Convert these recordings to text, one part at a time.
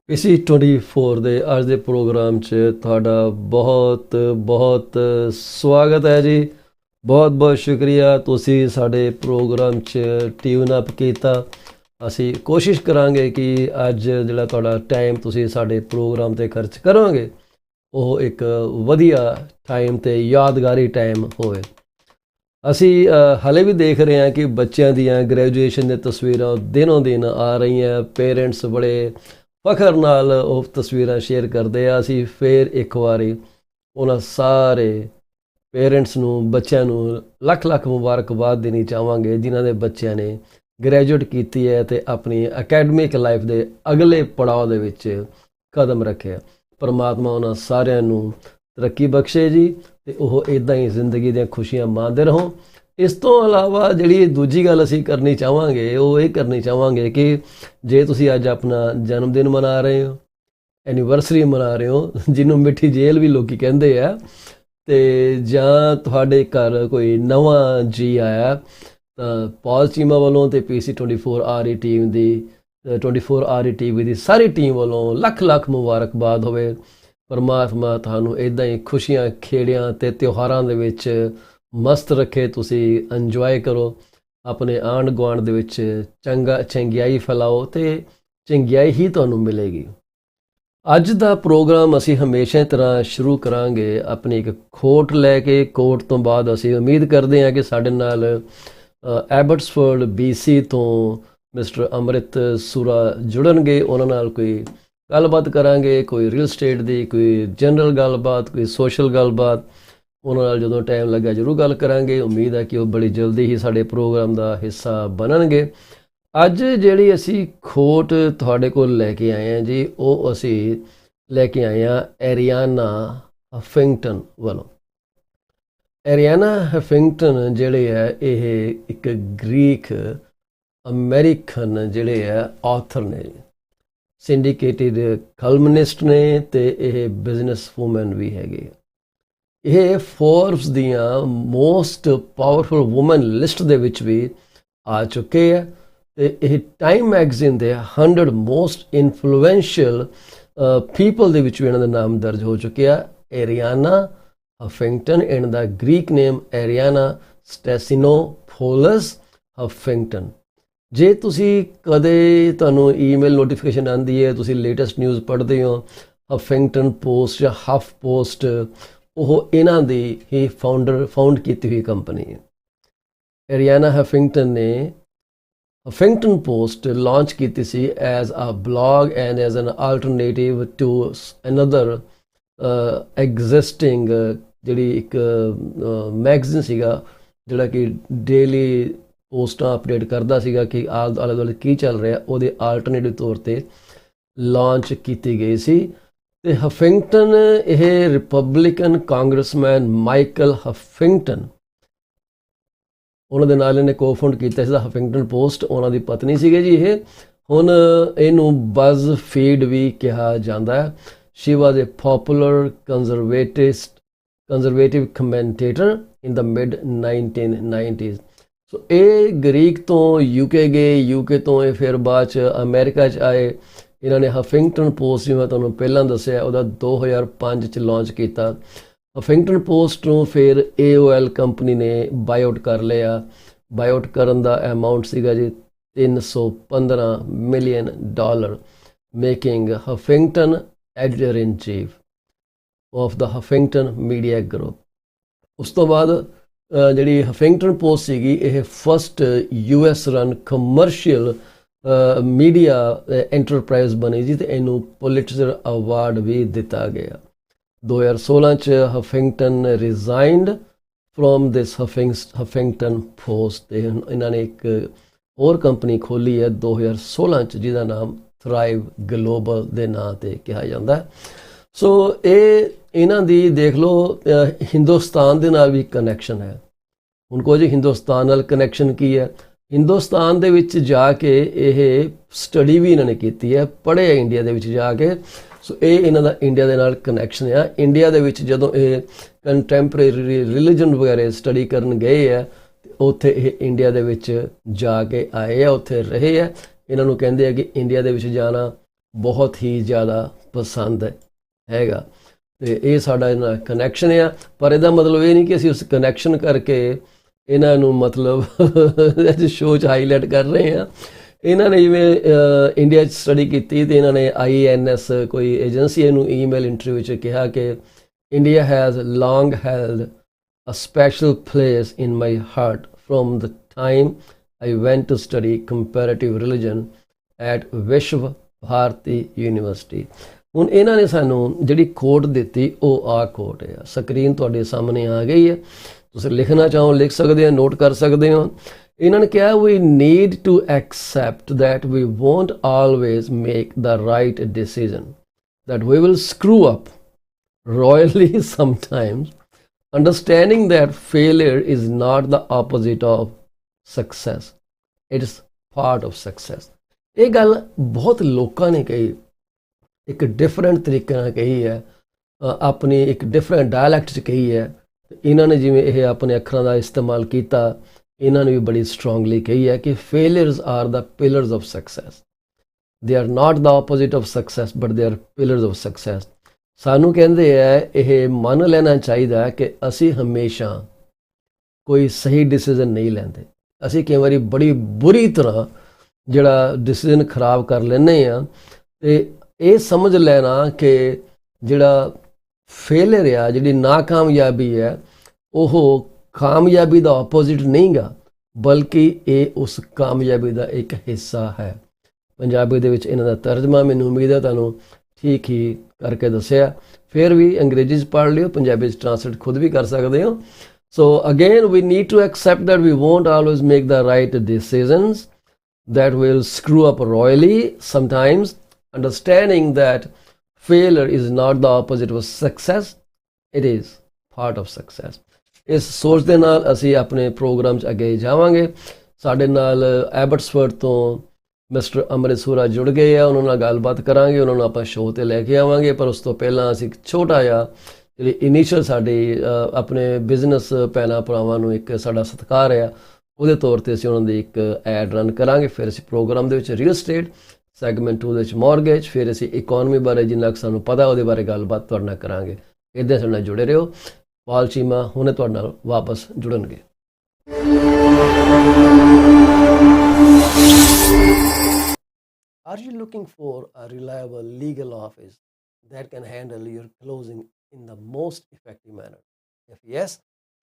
ਪੀਸੀ 24 ਦੇ ਅੱਜ ਦੇ ਪ੍ਰੋਗਰਾਮ 'ਚ ਤੁਹਾਡਾ ਬਹੁਤ ਬਹੁਤ ਸਵਾਗਤ ਹੈ ਜੀ। ਬਹੁਤ ਬਹੁਤ ਸ਼ੁਕਰੀਆ ਤੁਸੀਂ ਸਾਡੇ ਪ੍ਰੋਗਰਾਮ 'ਚ ਟਿਊਨ ਅਪ ਕੀਤਾ। ਅਸੀਂ ਕੋਸ਼ਿਸ਼ ਕਰਾਂਗੇ ਕਿ ਅੱਜ ਜਿਹੜਾ ਤੁਹਾਡਾ ਟਾਈਮ ਤੁਸੀਂ ਸਾਡੇ ਪ੍ਰੋਗਰਾਮ 'ਤੇ ਖਰਚ ਕਰੋਗੇ ਉਹ ਇੱਕ ਵਧੀਆ ਟਾਈਮ ਅਤੇ ਯਾਦਗਾਰੀ ਟਾਈਮ ਹੋਵੇ। ਅਸੀਂ ਹਾਲੇ ਵੀ ਦੇਖ ਰਹੇ ਹਾਂ ਕਿ ਬੱਚਿਆਂ ਦੀਆਂ ਗ੍ਰੈਜੂਏਸ਼ਨ ਦੀਆਂ ਤਸਵੀਰਾਂ ਦਿਨੋਂ ਦਿਨ ਆ ਰਹੀਆਂ। ਪੇਰੈਂਟਸ ਬੜੇ ਫਖਰ ਨਾਲ ਉਹ ਤਸਵੀਰਾਂ ਸ਼ੇਅਰ ਕਰਦੇ ਆ। ਅਸੀਂ ਫਿਰ ਇੱਕ ਵਾਰੀ ਉਹਨਾਂ ਸਾਰੇ ਪੇਰੈਂਟਸ ਨੂੰ ਬੱਚਿਆਂ ਨੂੰ ਲੱਖ ਲੱਖ ਮੁਬਾਰਕਬਾਦ ਦੇਣੀ ਚਾਹਾਂਗੇ ਜਿਨ੍ਹਾਂ ਦੇ ਬੱਚਿਆਂ ਨੇ ਗ੍ਰੈਜੂਏਟ ਕੀਤੀ ਹੈ ਅਤੇ ਆਪਣੀ ਅਕੈਡਮਿਕ ਲਾਈਫ ਦੇ ਅਗਲੇ ਪੜਾਅ ਦੇ ਵਿੱਚ ਕਦਮ ਰੱਖਿਆ। ਪਰਮਾਤਮਾ ਉਹਨਾਂ ਸਾਰਿਆਂ ਨੂੰ ਤਰੱਕੀ ਬਖਸ਼ੇ ਜੀ ਅਤੇ ਉਹ ਇੱਦਾਂ ਹੀ ਜ਼ਿੰਦਗੀ ਦੀਆਂ ਖੁਸ਼ੀਆਂ ਮਾਣਦੇ ਰਹੋ। ਇਸ ਤੋਂ ਇਲਾਵਾ ਜਿਹੜੀ ਦੂਜੀ ਗੱਲ ਅਸੀਂ ਕਰਨੀ ਚਾਹਾਂਗੇ ਉਹ ਇਹ ਕਰਨੀ ਚਾਹਾਂਗੇ ਕਿ ਜੇ ਤੁਸੀਂ ਅੱਜ ਆਪਣਾ ਜਨਮ ਦਿਨ ਮਨਾ ਰਹੇ ਹੋ, ਐਨੀਵਰਸਰੀ ਮਨਾ ਰਹੇ ਹੋ, ਜਿਹਨੂੰ ਮਿੱਠੀ ਜੇਲ੍ਹ ਵੀ ਲੋਕ ਕਹਿੰਦੇ ਆ, ਅਤੇ ਜਾਂ ਤੁਹਾਡੇ ਘਰ ਕੋਈ ਨਵਾਂ ਜੀ ਆਇਆ ਤਾਂ ਪੌਲ ਚੀਮਾ ਵੱਲੋਂ ਅਤੇ ਪੀਸੀ 24 RE ਟੀਮ ਦੀ 24 RE TV ਦੀ ਸਾਰੀ ਟੀਮ ਵੱਲੋਂ ਲੱਖ ਲੱਖ ਮੁਬਾਰਕਬਾਦ ਹੋਵੇ। ਪਰਮਾਤਮਾ ਤੁਹਾਨੂੰ ਇੱਦਾਂ ਹੀ ਖੁਸ਼ੀਆਂ ਖੇੜਿਆਂ ਅਤੇ ਤਿਉਹਾਰਾਂ ਦੇ ਵਿੱਚ ਮਸਤ ਰੱਖੇ। ਤੁਸੀਂ ਇੰਜੋਏ ਕਰੋ, ਆਪਣੇ ਆਂਢ ਗੁਆਂਢ ਦੇ ਵਿੱਚ ਚੰਗਿਆਈ ਫੈਲਾਓ ਅਤੇ ਚੰਗਿਆਈ ਹੀ ਤੁਹਾਨੂੰ ਮਿਲੇਗੀ। ਅੱਜ ਦਾ ਪ੍ਰੋਗਰਾਮ ਅਸੀਂ ਹਮੇਸ਼ਾ ਦੀ ਤਰ੍ਹਾਂ ਸ਼ੁਰੂ ਕਰਾਂਗੇ ਆਪਣੀ ਇੱਕ ਖੋਟ ਲੈ ਕੇ। ਕੋਟ ਤੋਂ ਬਾਅਦ ਅਸੀਂ ਉਮੀਦ ਕਰਦੇ ਹਾਂ ਕਿ ਸਾਡੇ ਨਾਲ ਐਬਟਸਫੋਰਡ BC ਤੋਂ ਮਿਸਟਰ ਅੰਮ੍ਰਿਤ ਸੁਰਾ ਜੁੜਨਗੇ। ਉਹਨਾਂ ਨਾਲ ਕੋਈ ਗੱਲਬਾਤ ਕਰਾਂਗੇ, ਕੋਈ ਰੀਅਲ ਸਟੇਟ ਦੀ, ਕੋਈ ਜਨਰਲ ਗੱਲਬਾਤ, ਕੋਈ ਸੋਸ਼ਲ ਗੱਲਬਾਤ। ਉਹਨਾਂ ਨਾਲ ਜਦੋਂ ਟਾਈਮ ਲੱਗਾ ਜ਼ਰੂਰ ਗੱਲ ਕਰਾਂਗੇ। ਉਮੀਦ ਹੈ ਕਿ ਉਹ ਬੜੀ ਜਲਦੀ ਹੀ ਸਾਡੇ ਪ੍ਰੋਗਰਾਮ ਦਾ ਹਿੱਸਾ ਬਣਨਗੇ। ਅੱਜ ਜਿਹੜੀ ਅਸੀਂ ਖੋਟ ਤੁਹਾਡੇ ਕੋਲ ਲੈ ਕੇ ਆਏ ਹਾਂ ਜੀ, ਉਹ ਅਸੀਂ ਲੈ ਕੇ ਆਏ ਹਾਂ ਐਰੀਆਨਾ ਹਫਿੰਗਟਨ ਵੱਲੋਂ। ਐਰੀਆਨਾ ਹਫਿੰਗਟਨ ਜਿਹੜੇ ਹੈ ਇਹ ਇੱਕ ਗ੍ਰੀਕ ਅਮਰੀਕਨ ਜਿਹੜੇ ਹੈ ਆਥਰ ਨੇ, ਸਿੰਡੀਕੇਟਿਡ ਕਲਮਨਿਸਟ ਨੇ ਅਤੇ ਇਹ ਬਿਜ਼ਨਸ ਵੂਮਨ ਵੀ ਹੈਗੇ। ਇਹ ਫੋਰਬਸ ਦੀਆਂ ਮੋਸਟ ਪਾਵਰਫੁਲ ਵੂਮਨ ਲਿਸਟ ਦੇ ਵਿੱਚ ਵੀ ਆ ਚੁੱਕੇ ਹੈ ਅਤੇ ਇਹ ਟਾਈਮ ਮੈਗਜ਼ੀਨ ਦੇ 100 ਮੋਸਟ ਇਨਫਲੂਐਂਸ਼ੀਅਲ ਪੀਪਲ ਦੇ ਵਿੱਚ ਵੀ ਇਹਨਾਂ ਦਾ ਨਾਮ ਦਰਜ ਹੋ ਚੁੱਕਿਆ। ਐਰੀਆਨਾ ਹਫਿੰਗਟਨ ਐਂਡ ਦਾ ਗ੍ਰੀਕ ਨੇਮ ਐਰੀਆਨਾ ਸਟੈਸੀਨੋਪੋਲਸ ਹਫਿੰਗਟਨ। ਜੇ ਤੁਸੀਂ ਕਦੇ ਤੁਹਾਨੂੰ ਈਮੇਲ ਨੋਟੀਫਿਕੇਸ਼ਨ ਆਉਂਦੀ ਹੈ, ਤੁਸੀਂ ਲੇਟੈਸਟ ਨਿਊਜ਼ ਪੜ੍ਹਦੇ ਹੋ, ਹਫਿੰਗਟਨ ਪੋਸਟ ਜਾਂ ਹਫ ਪੋਸਟ ਉਹ ਇਹਨਾਂ ਦੀ ਹੀ ਫਾਊਂਡ ਕੀਤੀ ਹੋਈ ਕੰਪਨੀ ਹੈ। ਐਰੀਆਨਾ ਹਫਿੰਗਟਨ ਨੇ ਹਫਿੰਗਟਨ ਪੋਸਟ ਲਾਂਚ ਕੀਤੀ ਸੀ as a blog and as an alternative to another existing ਜਿਹੜੀ ਇੱਕ ਮੈਗਜ਼ੀਨ ਸੀਗਾ ਜਿਹੜਾ ਕਿ ਡੇਲੀ ਪੋਸਟਾਂ ਅਪਡੇਟ ਕਰਦਾ ਸੀਗਾ ਕਿ ਆਲੇ ਦੁਆਲੇ ਕੀ ਚੱਲ ਰਿਹਾ, ਉਹਦੇ ਆਲਟਰਨੇਟਿਵ ਤੌਰ 'ਤੇ ਲਾਂਚ ਕੀਤੀ ਗਈ ਸੀ। ਅਤੇ ਹਫਿੰਗਟਨ ਇਹ ਰਿਪਬਲਿਕਨ ਕਾਂਗਰਸਮੈਨ ਮਾਈਕਲ ਹਫਿੰਗਟਨ ਉਹਨਾਂ ਦੇ ਨਾਲ ਇਹਨੇ ਕੋਫਾਊਂਡ ਕੀਤਾ ਸੀ ਹਫਿੰਗਟਨ ਪੋਸਟ। ਉਹਨਾਂ ਦੀ ਪਤਨੀ ਸੀਗੇ ਜੀ ਇਹ। ਹੁਣ ਇਹਨੂੰ ਬਜ਼ ਫੀਡ ਵੀ ਕਿਹਾ ਜਾਂਦਾ ਹੈ। ਸ਼ੀ ਵਾਜ਼ ਏ ਪੋਪੂਲਰ ਕੰਜ਼ਰਵੇਟਿਵ ਕਮੈਂਟੇਟਰ ਇਨ ਦ ਮਿਡ 1990s। ਸੋ ਇਹ ਗ੍ਰੀਕ ਤੋਂ UK ਗਏ, UK ਤੋਂ ਇਹ ਫਿਰ ਬਾਅਦ 'ਚ ਅਮਰੀਕਾ 'ਚ ਆਏ। ਇਹਨਾਂ ਨੇ ਹਫਿੰਗਟਨ ਪੋਸਟ ਜਿਵੇਂ ਤੁਹਾਨੂੰ ਪਹਿਲਾਂ ਦੱਸਿਆ ਉਹਦਾ 2005 'ਚ ਲਾਂਚ ਕੀਤਾ। ਹਫਿੰਗਟਨ ਪੋਸਟ ਨੂੰ ਫਿਰ AOL ਕੰਪਨੀ ਨੇ ਬਾਇਆਊਟ ਕਰ ਲਿਆ। ਬਾਇਆਊਟ ਕਰਨ ਦਾ ਅਮਾਊਂਟ ਸੀਗਾ ਜੀ $315 million, making Huffington editor in chief of the Huffington media group. ਉਸ ਤੋਂ ਬਾਅਦ ਜਿਹੜੀ ਹਫਿੰਗਟਨ ਪੋਸਟ ਸੀਗੀ ਇਹ first US run commercial media enterprise ਬਣੀ ਜੀ ਅਤੇ ਇਹਨੂੰ ਪੁਲਿਟਜ਼ਰ ਅਵਾਰਡ ਵੀ ਦਿੱਤਾ ਗਿਆ। 2016 'ਚ ਹਫਿੰਗਟਨ ਰਿਜ਼ਾਈਨਡ ਫਰੋਮ ਦਿਸ ਹਫਿੰਗਟਨ ਪੋਸਟ ਅਤੇ ਇਹਨਾਂ ਨੇ ਇੱਕ ਹੋਰ ਕੰਪਨੀ ਖੋਲ੍ਹੀ ਹੈ 2016 'ਚ ਜਿਹਦਾ ਨਾਮ ਥਰਾਈਵ ਗਲੋਬਲ ਦੇ ਨਾਂ 'ਤੇ ਕਿਹਾ ਜਾਂਦਾ। ਸੋ ਇਹ ਇਹਨਾਂ ਦੀ ਦੇਖ ਲਓ ਹਿੰਦੁਸਤਾਨ ਦੇ ਨਾਲ ਵੀ ਕਨੈਕਸ਼ਨ ਹੈ। ਹੁਣ ਕੁਝ ਹਿੰਦੁਸਤਾਨ ਨਾਲ ਕਨੈਕਸ਼ਨ ਕੀ ਹੈ, ਹਿੰਦੁਸਤਾਨ ਦੇ ਵਿੱਚ ਜਾ ਕੇ ਇਹ ਸਟੱਡੀ ਵੀ ਇਹਨਾਂ ਨੇ ਕੀਤੀ ਹੈ, ਪੜ੍ਹੇ ਇੰਡੀਆ ਦੇ ਵਿੱਚ ਜਾ ਕੇ। ਸੋ ਇਹ ਇਹਨਾਂ ਦਾ ਇੰਡੀਆ ਦੇ ਨਾਲ ਕਨੈਕਸ਼ਨ ਆ। ਇੰਡੀਆ ਦੇ ਵਿੱਚ ਜਦੋਂ ਇਹ ਕੰਟੈਂਪਰੇਰੀ ਰਿਲੀਜਨ ਵਗੈਰਾ ਸਟੱਡੀ ਕਰਨ ਗਏ ਆ ਉੱਥੇ ਇਹ ਇੰਡੀਆ ਦੇ ਵਿੱਚ ਜਾ ਕੇ ਆਏ ਆ, ਉੱਥੇ ਰਹੇ ਆ। ਇਹਨਾਂ ਨੂੰ ਕਹਿੰਦੇ ਆ ਕਿ ਇੰਡੀਆ ਦੇ ਵਿੱਚ ਜਾਣਾ ਬਹੁਤ ਹੀ ਜ਼ਿਆਦਾ ਪਸੰਦ ਹੈਗਾ। ਤੇ ਇਹ ਸਾਡਾ ਇਹਨਾਂ ਨਾਲ ਕਨੈਕਸ਼ਨ ਆ, ਪਰ ਇਹਦਾ ਮਤਲਬ ਇਹ ਨਹੀਂ ਕਿ ਅਸੀਂ ਉਸ ਕਨੈਕਸ਼ਨ ਕਰਕੇ ਇਹਨਾਂ ਨੂੰ ਮਤਲਬ ਸ਼ੋਅ 'ਚ ਹਾਈਲਾਈਟ ਕਰ ਰਹੇ ਹਾਂ। ਇਹਨਾਂ ਨੇ ਜਿਵੇਂ ਇੰਡੀਆ 'ਚ ਸਟੱਡੀ ਕੀਤੀ ਤੇ ਇਹਨਾਂ ਨੇ INS ਕੋਈ ਏਜੰਸੀ ਇਹਨੂੰ ਈਮੇਲ ਇੰਟਰਵਿਊ 'ਚ ਕਿਹਾ ਕਿ India has long held a special place in my heart from the time I went to study comparative religion at ਵਿਸ਼ਵ ਭਾਰਤੀ ਯੂਨੀਵਰਸਿਟੀ। ਹੁਣ ਇਹਨਾਂ ਨੇ ਸਾਨੂੰ ਜਿਹੜੀ ਕੋਟ ਦਿੱਤੀ ਉਹ ਆ ਕੋਟ ਹੈ, ਸਕਰੀਨ ਤੁਹਾਡੇ ਸਾਹਮਣੇ ਆ ਗਈ ਹੈ, ਤੁਸੀਂ ਲਿਖਣਾ ਚਾਹੋ ਲਿਖ ਸਕਦੇ ਹੋ, ਨੋਟ ਕਰ ਸਕਦੇ ਹੋ। ਇਹਨਾਂ ਨੇ ਕਿਹਾ we need to accept that we won't always make the right decision, that we will screw up royally sometimes, understanding that failure is not the opposite of success, it's part of success। ਇਹ ਗੱਲ ਬਹੁਤ ਲੋਕਾਂ ਨੇ ਕਹੀ, ਇੱਕ different ਤਰੀਕੇ ਨਾਲ ਕਹੀ ਹੈ, ਆਪਣੀ ਇੱਕ ਡਿਫਰੈਂਟ ਡਾਇਲੈਕਟ 'ਚ ਕਹੀ ਹੈ। ਇਹਨਾਂ ਨੇ ਜਿਵੇਂ ਇਹ ਆਪਣੇ ਅੱਖਰਾਂ ਦਾ ਇਸਤੇਮਾਲ ਕੀਤਾ, ਇਹਨਾਂ ਨੇ ਵੀ ਬੜੀ ਸਟਰੋਂਗਲੀ ਕਹੀ ਹੈ ਕਿ failures are the pillars of success, they are not the opposite of success but they are pillars of success. ਸਾਨੂੰ ਕਹਿੰਦੇ ਹੈ ਇਹ ਮੰਨ ਲੈਣਾ ਚਾਹੀਦਾ ਕਿ ਅਸੀਂ ਹਮੇਸ਼ਾ ਕੋਈ ਸਹੀ ਡਿਸੀਜ਼ਨ ਨਹੀਂ ਲੈਂਦੇ, ਅਸੀਂ ਕਈ ਵਾਰੀ ਬੜੀ ਬੁਰੀ ਤਰ੍ਹਾਂ ਜਿਹੜਾ ਡਿਸੀਜ਼ਨ ਖਰਾਬ ਕਰ ਲੈਂਦੇ ਹਾਂ। ਤੇ ਇਹ ਸਮਝ ਲੈਣਾ ਕਿ ਜਿਹੜਾ ਫੇਲਿਅਰ ਆ, ਜਿਹੜੀ ਨਾਕਾਮਯਾਬੀ ਹੈ, ਉਹ ਕਾਮਯਾਬੀ ਦਾ ਆਪੋਜ਼ਿਟ ਨਹੀਂ ਗਾ, ਬਲਕਿ ਇਹ ਉਸ ਕਾਮਯਾਬੀ ਦਾ ਇੱਕ ਹਿੱਸਾ ਹੈ। ਪੰਜਾਬੀ ਦੇ ਵਿੱਚ ਇਹਨਾਂ ਦਾ ਤਰਜਮਾ ਮੈਨੂੰ ਉਮੀਦ ਹੈ ਤੁਹਾਨੂੰ ਠੀਕ ਹੀ ਕਰਕੇ ਦੱਸਿਆ। ਫਿਰ ਵੀ ਅੰਗਰੇਜ਼ੀ 'ਚ ਪੜ੍ਹ ਲਿਓ, ਪੰਜਾਬੀ 'ਚ ਟ੍ਰਾਂਸਲੇਟ ਖੁਦ ਵੀ ਕਰ ਸਕਦੇ ਹੋ। So again we need to accept that we won't always make the right decisions, that will screw up royally sometimes, understanding that failure is not the opposite of success, it is part of success। ਇਸ ਸੋਚ ਦੇ ਨਾਲ ਅਸੀਂ ਆਪਣੇ programme 'ਚ ਅੱਗੇ ਜਾਵਾਂਗੇ। ਸਾਡੇ ਨਾਲ ਐਬਟਸਫਰਡ ਤੋਂ ਮਿਸਟਰ ਅਮਰਿਤ ਸੂਰਾ ਜੁੜ ਗਏ ਆ, ਉਹਨਾਂ ਨਾਲ ਗੱਲਬਾਤ ਕਰਾਂਗੇ, ਉਹਨਾਂ ਨੂੰ ਆਪਾਂ ਸ਼ੋਅ 'ਤੇ ਲੈ ਕੇ ਆਵਾਂਗੇ। ਪਰ ਉਸ ਤੋਂ ਪਹਿਲਾਂ ਅਸੀਂ ਇੱਕ ਛੋਟਾ ਜਿਹਾ ਜਿਹੜੀ ਇਨੀਸ਼ੀਅਲ ਸਾਡੀ ਆਪਣੇ ਬਿਜ਼ਨਸ ਭੈਣਾਂ ਭਰਾਵਾਂ ਨੂੰ ਇੱਕ ਸਾਡਾ ਸਤਿਕਾਰ ਆ, ਉਹਦੇ ਤੌਰ 'ਤੇ ਅਸੀਂ ਉਹਨਾਂ ਦੀ ਇੱਕ ਐਡ ਰਨ ਕਰਾਂਗੇ। ਫਿਰ ਅਸੀਂ ਪ੍ਰੋਗਰਾਮ ਦੇ ਵਿੱਚ ਰੀਅਲ estate ਸੈਗਮੈਂਟ 2 ਦੇ ਵਿੱਚ ਮੌਰਗੇਜ, ਫਿਰ ਅਸੀਂ ਇਕੋਨਮੀ ਬਾਰੇ ਜਿੰਨਾ ਕੁ ਸਾਨੂੰ ਪਤਾ ਉਹਦੇ ਬਾਰੇ ਗੱਲਬਾਤ ਤੁਹਾਡੇ ਨਾਲ ਕਰਾਂਗੇ। ਇੱਦਾਂ ਸਾਡੇ ਨਾਲ ਜੁੜੇ ਰਹੋ। ਪਾਲ ਚੀਮਾ ਹੁਣੇ ਤੁਹਾਡੇ ਨਾਲ ਵਾਪਸ ਜੁੜਨਗੇ। Are you looking for a reliable legal office that can handle your closing in the most effective manner? If yes,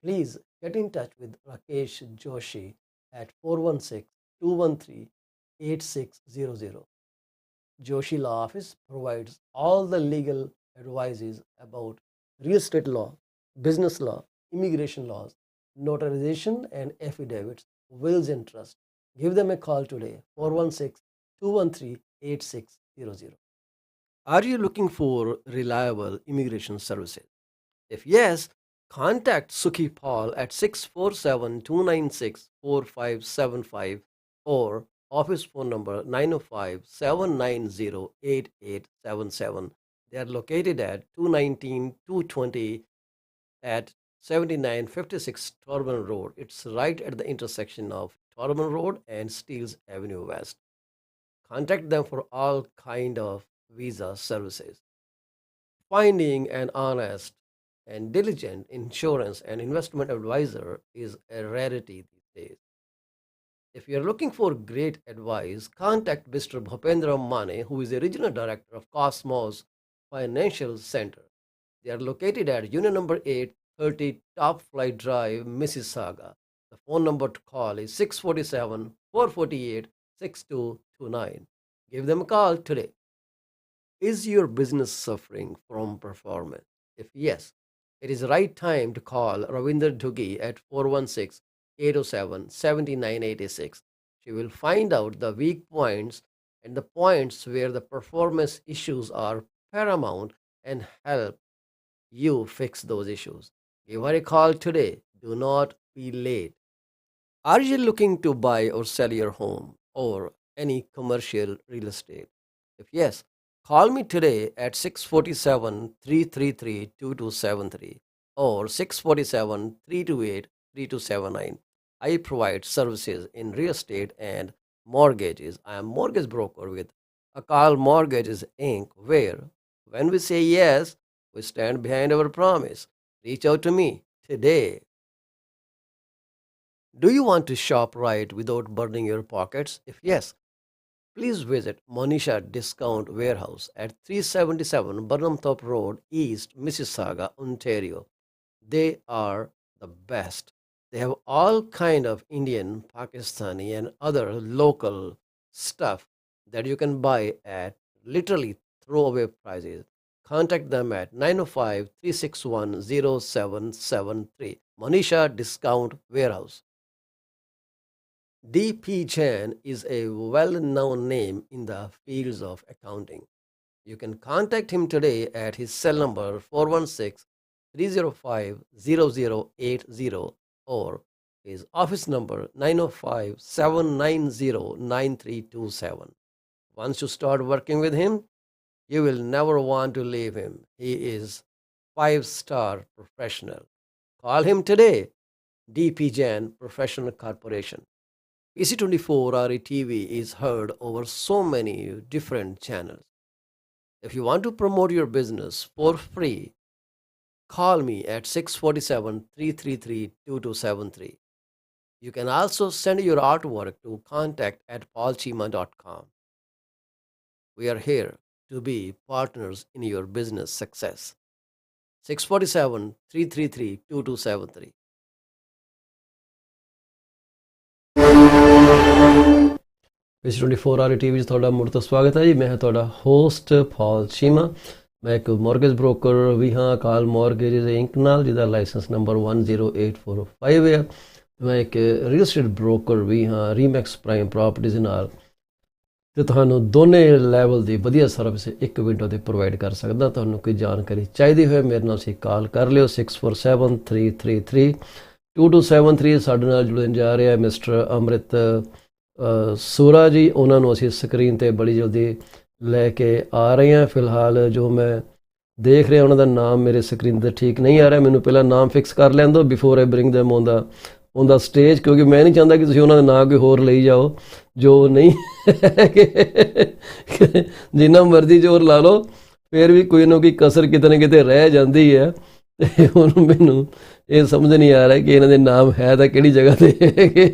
please get in touch with Rakesh Joshi at 416-213-8600. Joshi Law Office provides all the legal advices about real estate law, business law, immigration laws, notarization and affidavits, wills and trust. Give them a call today, 416-213-8600. Are you looking for reliable immigration services? If yes, contact Sukhi Paul at 647-296-4575 or office phone number 905-790-8877. They are located at 219-220 at 7956 Torban Road. It's right at the intersection of Torban Road and Steeles Avenue West. Contact them for all kind of visa services. Finding an honest and diligent insurance and investment advisor is a rarity these days. If you're looking for great advice, contact Mr. Bhupendra Mane, who is the regional director of Cosmos Financial Center. They are located at Union number 830 Top Flight Drive, Mississauga. The phone number to call is 647-448-6229. Give them a call today. Is your business suffering from performance? If yes, it is the right time to call Ravinder Duggi at 416-807-7986. She will find out the weak points and the points where the performance issues are paramount and help you fix those issues. Give her a call today. Do not be late. Are you looking to buy or sell your home or any commercial real estate? If yes, call me today at 647-333-2273 or 647-328-3279. I provide services in real estate and mortgages. I am mortgage broker with A Carl Mortgages Inc., where when we say yes, we stand behind our promise. Reach out to me today. Do you want to shop right without burning your pockets? If yes, please visit Monisha Discount Warehouse at 377 Burnhamthorpe Road, East Mississauga, Ontario. They are the best. They have all kind of Indian, Pakistani and other local stuff that you can buy at literally throwaway prices. Contact them at 905-361-0773. Monisha Discount Warehouse. DP Jain is a well-known name in the fields of accounting. You can contact him today at his cell number 416-305-0080 or his office number 905-790-9327. Once you start working with him, you will never want to leave him. He is 5-star professional. Call him today. DP Jain Professional Corporation. PC24 RE TV is heard over so many different channels. If you want to promote your business for free, call me at 647-333-2273. You can also send your artwork to contact@paulcheema.com. We are here to be partners in your business success. 647-333-2273. PC24 RE TV ਵਿੱਚ ਤੁਹਾਡਾ ਮੁੜ ਤੋਂ ਸਵਾਗਤ ਹੈ ਜੀ। ਮੈਂ ਹਾਂ ਤੁਹਾਡਾ ਹੋਸਟ ਪਾਲ ਚੀਮਾ। ਮੈਂ ਇੱਕ ਮੌਰਗੇਜ ਬ੍ਰੋਕਰ ਵੀ ਹਾਂ ਅਕਾਲ ਮੌਰਗੇਜਸ ਇੰਕ ਨਾਲ, ਜਿਹਦਾ ਲਾਇਸੈਂਸ ਨੰਬਰ 10845 ਹੈ। ਮੈਂ ਇੱਕ ਰੀਅਲ ਸਟੇਟ ਬ੍ਰੋਕਰ ਵੀ ਹਾਂ ਰੀਮੈਕਸ ਪ੍ਰਾਈਮ ਪ੍ਰਾਪਰਟੀਜ਼ ਨਾਲ, ਤੇ ਤੁਹਾਨੂੰ ਦੋਨੇ ਲੈਵਲ ਦੀ ਵਧੀਆ ਸਰਵਿਸ ਇੱਕ ਵਿੰਡੋ 'ਤੇ ਪ੍ਰੋਵਾਈਡ ਕਰ ਸਕਦਾ। ਤੁਹਾਨੂੰ ਕੋਈ ਜਾਣਕਾਰੀ ਚਾਹੀਦੀ ਹੋਏ ਮੇਰੇ ਨਾਲ ਤੁਸੀਂ ਕਾਲ ਕਰ ਲਿਓ 647-333-2273। ਸਾਡੇ ਨਾਲ ਜੁੜਨ ਜਾ ਰਿਹਾ ਮਿਸਟਰ ਅੰਮ੍ਰਿਤ ਸੂਰਾ ਜੀ। ਉਹਨਾਂ ਨੂੰ ਅਸੀਂ ਸਕਰੀਨ 'ਤੇ ਬੜੀ ਜਲਦੀ ਲੈ ਕੇ ਆ ਰਹੇ ਹਾਂ। ਫਿਲਹਾਲ ਜੋ ਮੈਂ ਦੇਖ ਰਿਹਾ ਉਹਨਾਂ ਦਾ ਨਾਮ ਮੇਰੇ ਸਕਰੀਨ 'ਤੇ ਠੀਕ ਨਹੀਂ ਆ ਰਿਹਾ। ਮੈਨੂੰ ਪਹਿਲਾਂ ਨਾਮ ਫਿਕਸ ਕਰ ਲੈਣ ਦਿਓ before I bring them on the stage, ਕਿਉਂਕਿ ਮੈਂ ਨਹੀਂ ਚਾਹੁੰਦਾ ਕਿ ਤੁਸੀਂ ਉਹਨਾਂ ਦਾ ਨਾਂ ਕੋਈ ਹੋਰ ਲਈ ਜਾਓ ਜੋ ਨਹੀਂ। ਜਿੰਨਾ ਮਰਜ਼ੀ ਜ਼ੋਰ ਲਾ ਲਓ ਫਿਰ ਵੀ ਕੋਈ ਨਾ ਕੋਈ ਕਸਰ ਕਿਤੇ ਨਾ ਕਿਤੇ ਰਹਿ ਜਾਂਦੀ ਹੈ। ਅਤੇ ਹੁਣ ਮੈਨੂੰ ਇਹ ਸਮਝ ਨਹੀਂ ਆ ਰਿਹਾ ਕਿ ਇਹਨਾਂ ਦੇ ਨਾਮ ਹੈ ਤਾਂ ਕਿਹੜੀ ਜਗ੍ਹਾ 'ਤੇ ਹੈਗੇ।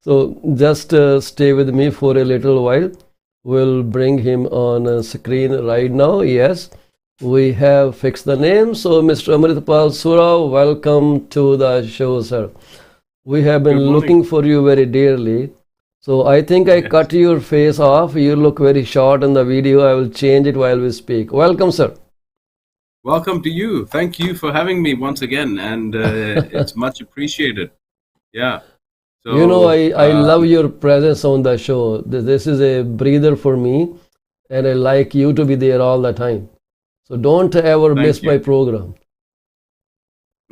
So just stay with me for a little while. We'll bring him on screen right now. Yes, we have fixed the name. So Mr. Amritpal Sura, welcome to the show, sir. We have been looking for you very dearly. So I think I cut your face off. You look very short in the video. I will change it while we speak. Welcome, sir. Welcome to you. Thank you for having me once again, and it's much appreciated. Yeah. So, you know, I love your presence on the show. This is a breather for me, and I like you to be there all the time. So don't ever miss my program.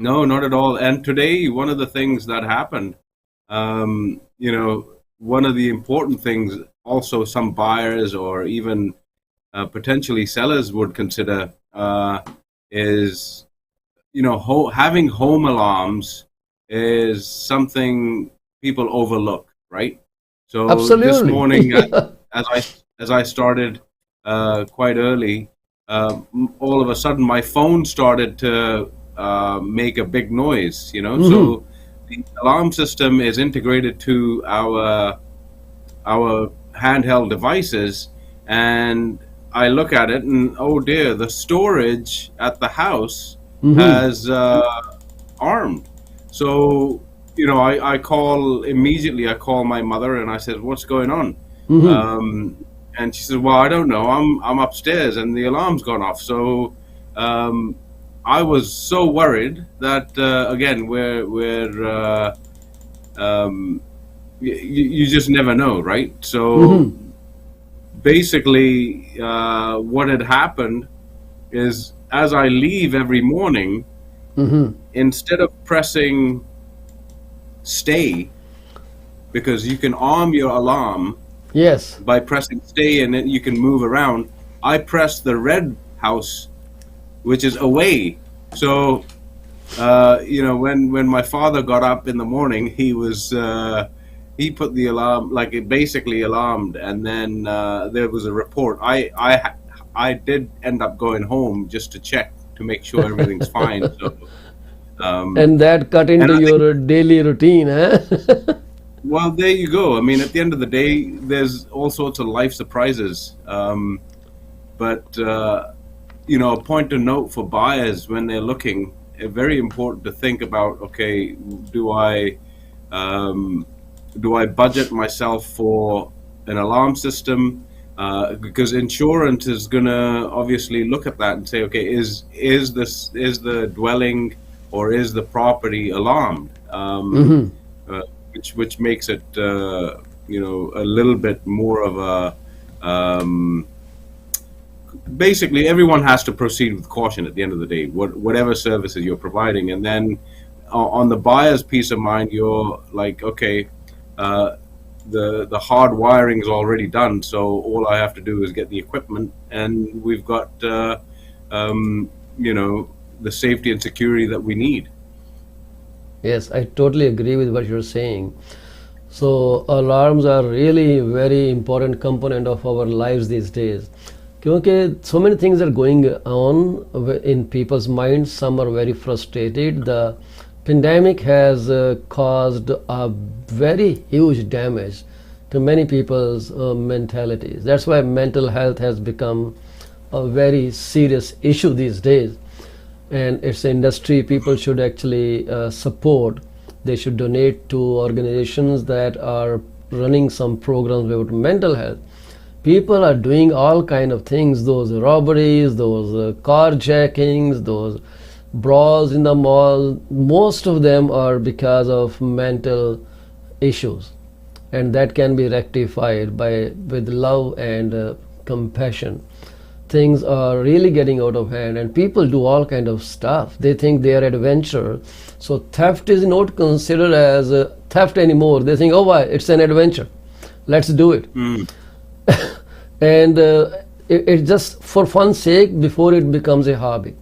No, not at all. And today, one of the things that happened, one of the important things also some buyers or even potentially sellers would consider is, having home alarms is something people overlook, right? So absolutely. This morning, as I started quite early, all of a sudden my phone started to make a big noise. Mm-hmm. So the alarm system is integrated to our handheld devices, and I look at it and oh dear, the storage at the house has armed. So I call immediately. I call my mother and I said, "What's going on?" And she said, "Well, I don't know. I'm upstairs and the alarm's gone off." So I was so worried that again, you just never know, right? So basically, what had happened is, as I leave every morning, instead of pressing stay, because you can arm your alarm by pressing stay and then you can move around, I pressed the red house, which is away. So when my father got up in the morning, he he put the alarm, like it basically alarmed, and then there was a report. I did end up going home just to check to make sure everything's fine. So, And that cut and into I think, your daily routine, huh? well, there you go. I mean, at the end of the day, there's all sorts of life surprises. But a point to note for buyers when they're looking, very important to think about. Okay, um, do I budget myself for an alarm system? Because insurance is gonna obviously look at that and say, okay, is the dwelling or is the property alarmed? Uh, which makes it a little bit more of a basically everyone has to proceed with caution at the end of the day, whatever services you're providing. And then on the buyer's peace of mind, you're like, okay, the hard wiring is already done, so all I have to do is get the equipment, and we've got the safety and security that we need. Yes, I totally agree with what you're saying. So alarms are really very important component of our lives these days. Because so many things are going on in people's minds. Some are very frustrated. The pandemic has caused a very huge damage to many people's mentalities. That's why mental health has become a very serious issue these days, and it's an industry people should actually support. They should donate to organizations that are running some programs about mental health. People are doing all kind of things, those robberies, those carjackings, those brawls in the mall. Most of them are because of mental issues, and that can be rectified with love and compassion. Things are really getting out of hand, and people do all kind of stuff. They think they are adventure. So theft is not considered as theft anymore. They think, oh, why, it's an adventure, let's do it. And it's just for fun's sake before it becomes a hobby.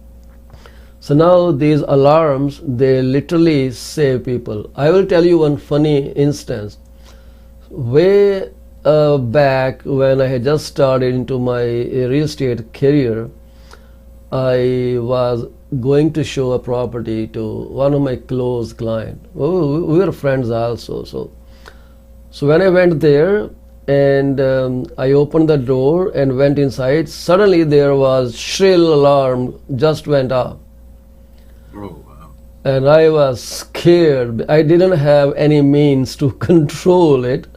So now these alarms, they literally save people. I will tell you one funny instance. Way back when I had just started into my real estate career, I was going to show a property to one of my close clients. We were friends also. So when I went there and I opened the door and went inside, suddenly there was shrill alarm just went off. Oh, wow. And I was scared. I didn't have any means to control it.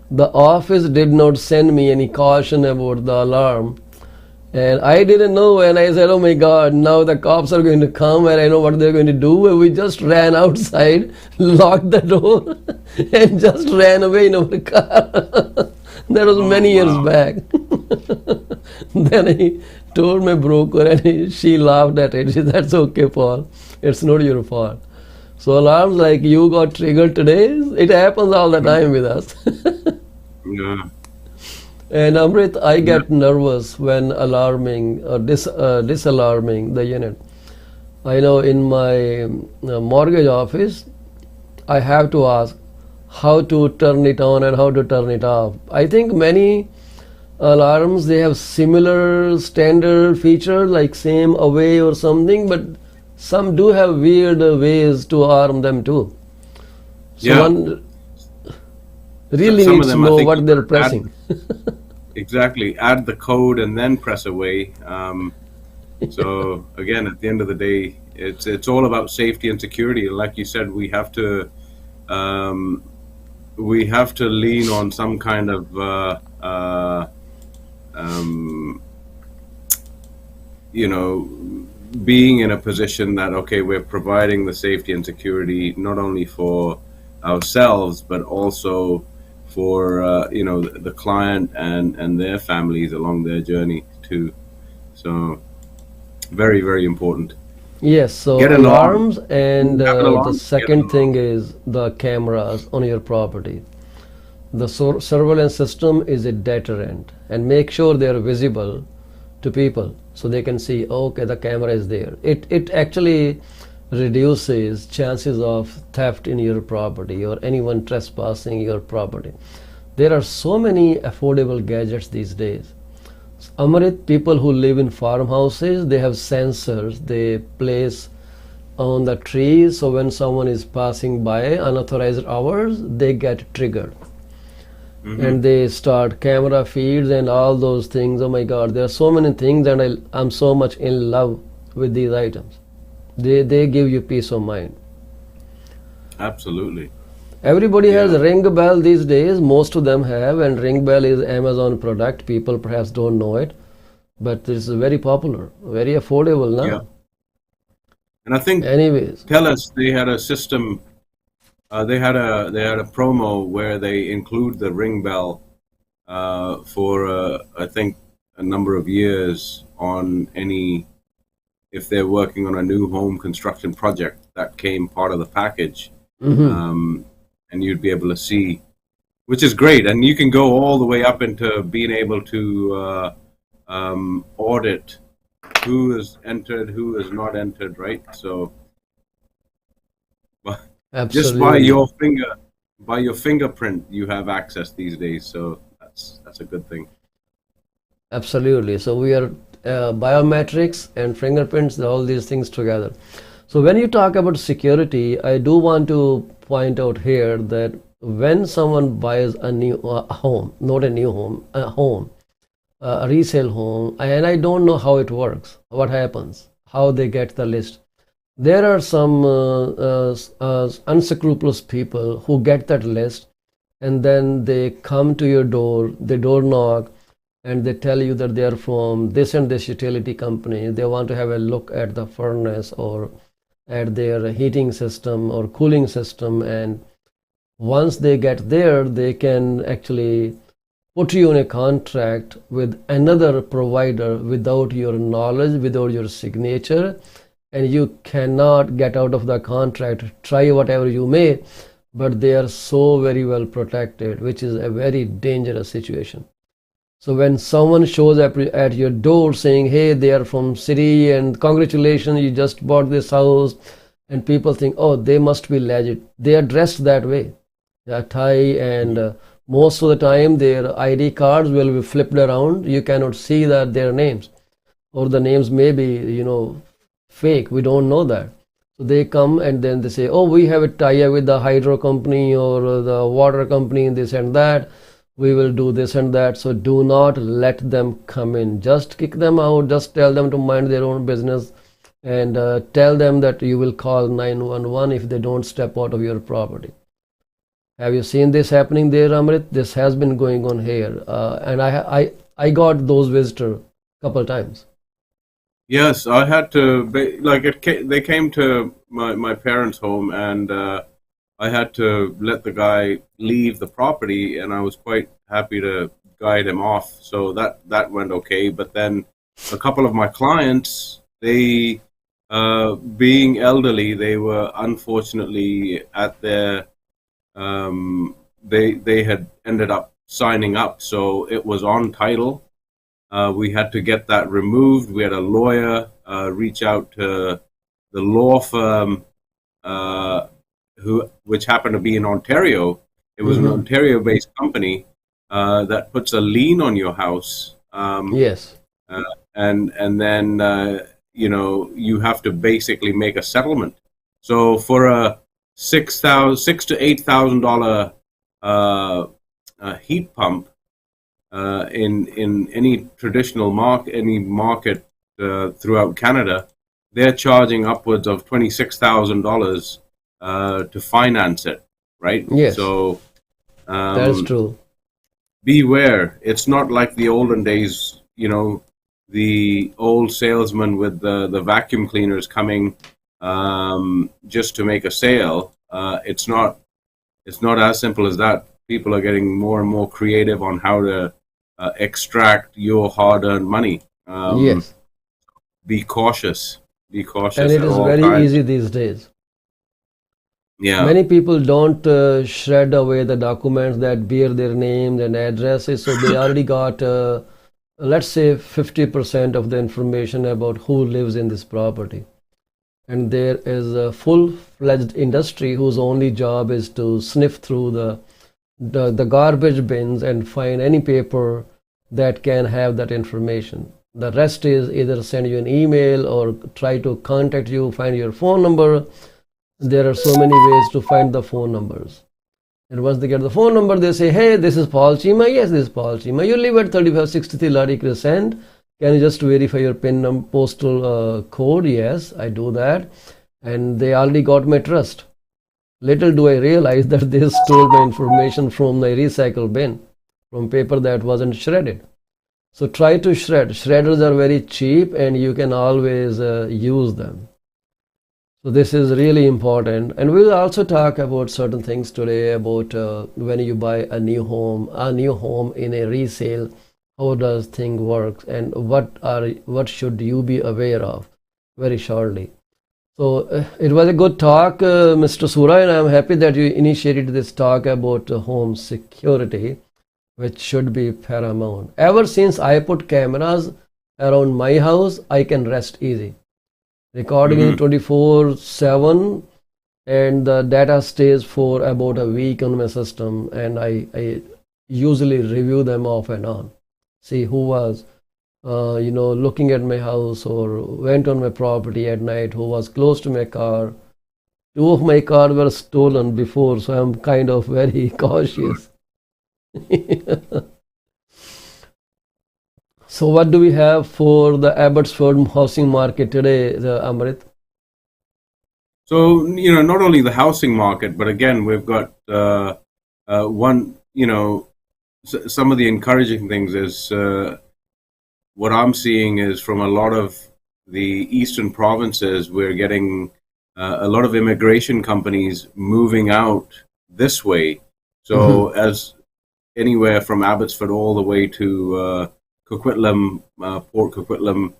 The office did not send me any caution about the alarm. And I didn't know, and I said, oh my God, now the cops are going to come and I know what they're going to do. And we just ran outside, locked the door, and just ran away in our car. That was many years back. Then I told my broker, and she laughed at it. She said, that's okay, Paul. It's not your fault. So alarms like you got triggered today, it happens all the time with us. Yeah. And Amrit, I get nervous when alarming or disalarming the unit. I know in my mortgage office, I have to ask how to turn it on and how to turn it off. I think many alarms, they have similar standard features like same away or something, but some do have weird ways to arm them too. So Yeah. one really Some of needs to them, I know think, what you they're add, pressing. exactly, add the code and then press away. So again, at the end of the day, it's all about safety and security. And like you said, um, we have to lean on some kind of um, being in a position that, okay, we're providing the safety and security not only for ourselves but also for the client and their families along their journey too. So very, very important. Yes, so Get an alarm. alarms, and Have an the alarm. Get an second thing alarm. is the cameras on your property. The surveillance system is a deterrent, and make sure they are visible to people so they can see, okay, the camera is there. It actually reduces chances of theft in your property or anyone trespassing your property. There are so many affordable gadgets these days. Amrit, people who live in farmhouses, they have sensors they place on the trees, so when someone is passing by unauthorized hours, they get triggered. And they start camera feeds and all those things. Oh my God, there are so many things, and I'm so much in love with these items. They give you peace of mind. Absolutely. Everybody has Yeah. Ring Bell these days. Most of them have, and Ring Bell is Amazon product. People perhaps don't know it, but it's very popular, very affordable Yeah. now. And I think Anyways, TELUS, they had a system. They had a promo where they include the ring bell for I think a number of years on any, if they're working on a new home construction project, that came part of the package, and you'd be able to see, which is great. And you can go all the way up into being able to audit who is entered, who is not entered, right? So just by absolutely. your fingerprint, you have access these days. So that's a good thing. Absolutely. So we are biometrics and fingerprints, all these things together. So when you talk about security, I do want to point out here that when someone buys a new home, not a new home, a home, a resale home, and I don't know how it works, what happens, how they get the list. There are some unscrupulous people who get that list, and then they come to your door, they door knock, and they tell you that they are from this and this utility company. They want to have a look at the furnace or at their heating system or cooling system. And once they get there, they can actually put you in a contract with another provider without your knowledge, without your signature, and you cannot get out of the contract. Try whatever you may, but they are so very well protected, which is a very dangerous situation. So when someone shows up at your door saying, "Hey, they are from city and congratulations, you just bought this house," and people think, "Oh, they must be legit." They are dressed that way, a tie, and most of the time their ID cards will be flipped around. You cannot see that their names, or the names may be, fake. We don't know that. So they come and then they say, "Oh, we have a tie-up with the hydro company or the water company, and this and that. We will do this and that." So do not let them come in. Just kick them out. Just tell them to mind their own business, and tell them that you will call 911 if they don't step out of your property. Have you seen this happening there, Amrit? This has been going on here, and I got those visitors a couple times. Yes, I had to they came to my parents' home, and I had to let the guy leave the property, and I was quite happy to guide him off. So that went okay. But then a couple of my clients, they being elderly, they were unfortunately at their they had ended up signing up, so it was on title. We had to get that removed. We had a lawyer reach out to the law firm, which happened to be in Ontario. It was an Ontario-based company that puts a lien on your house, Yes. and then you have to basically make a settlement. So for a $6 to $8,000 heat pump, in any traditional market throughout Canada, they're charging upwards of $26,000 to finance it, right? Yes, So that's true. beware. It's not like the olden days, the old salesman with the vacuum cleaners coming just to make a sale. It's not as simple as that. People are getting more and more creative on how to extract your hard-earned money. Yes, Be cautious. Be and cautious it at is all very times. easy these days. Yeah. Many people don't shred away the documents that bear their names and addresses, so they already got, let's say, 50% of the information about who lives in this property. and there is a full-fledged industry whose only job is to sniff through the garbage bins and find any paper that can have that information. The rest is either send you an email or try to contact you, find your phone number. There are so many ways to find the phone numbers. And once they get the phone number, they say, hey, this is Paul Cheema. Yes, this is Paul Cheema. You live at 3563 Lari Crescent. Can you just verify your PIN postal code? Yes, I do that. And they already got my trust. Little do I realize that they stole my information from the recycle bin, from paper that wasn't shredded. So try to shred. Shredders are very cheap and you can always use them. So this is really important. And we'll also talk about certain things today about when you buy a new home in a resale, how does thing work and what should you be aware of very shortly. So it was a good talk, Mr. Sura, and I'm happy that you initiated this talk about home security, which should be paramount. Ever since I put cameras around my house, I can rest easy. Recording is 24/7 and the data stays for about a week on my system, and I usually review them off and on. See who was looking at my house or went on my property at night, who was close to my car. 2 of my cars were stolen before, so I'm kind of very cautious. So what do we have for the Abbotsford housing market today, Amrit? So, not only the housing market, but again, we've got one, some of the encouraging things is what I'm seeing is from a lot of the eastern provinces, we're getting a lot of immigration companies moving out this way. So as anywhere from Abbotsford all the way to Coquitlam, Port Coquitlam,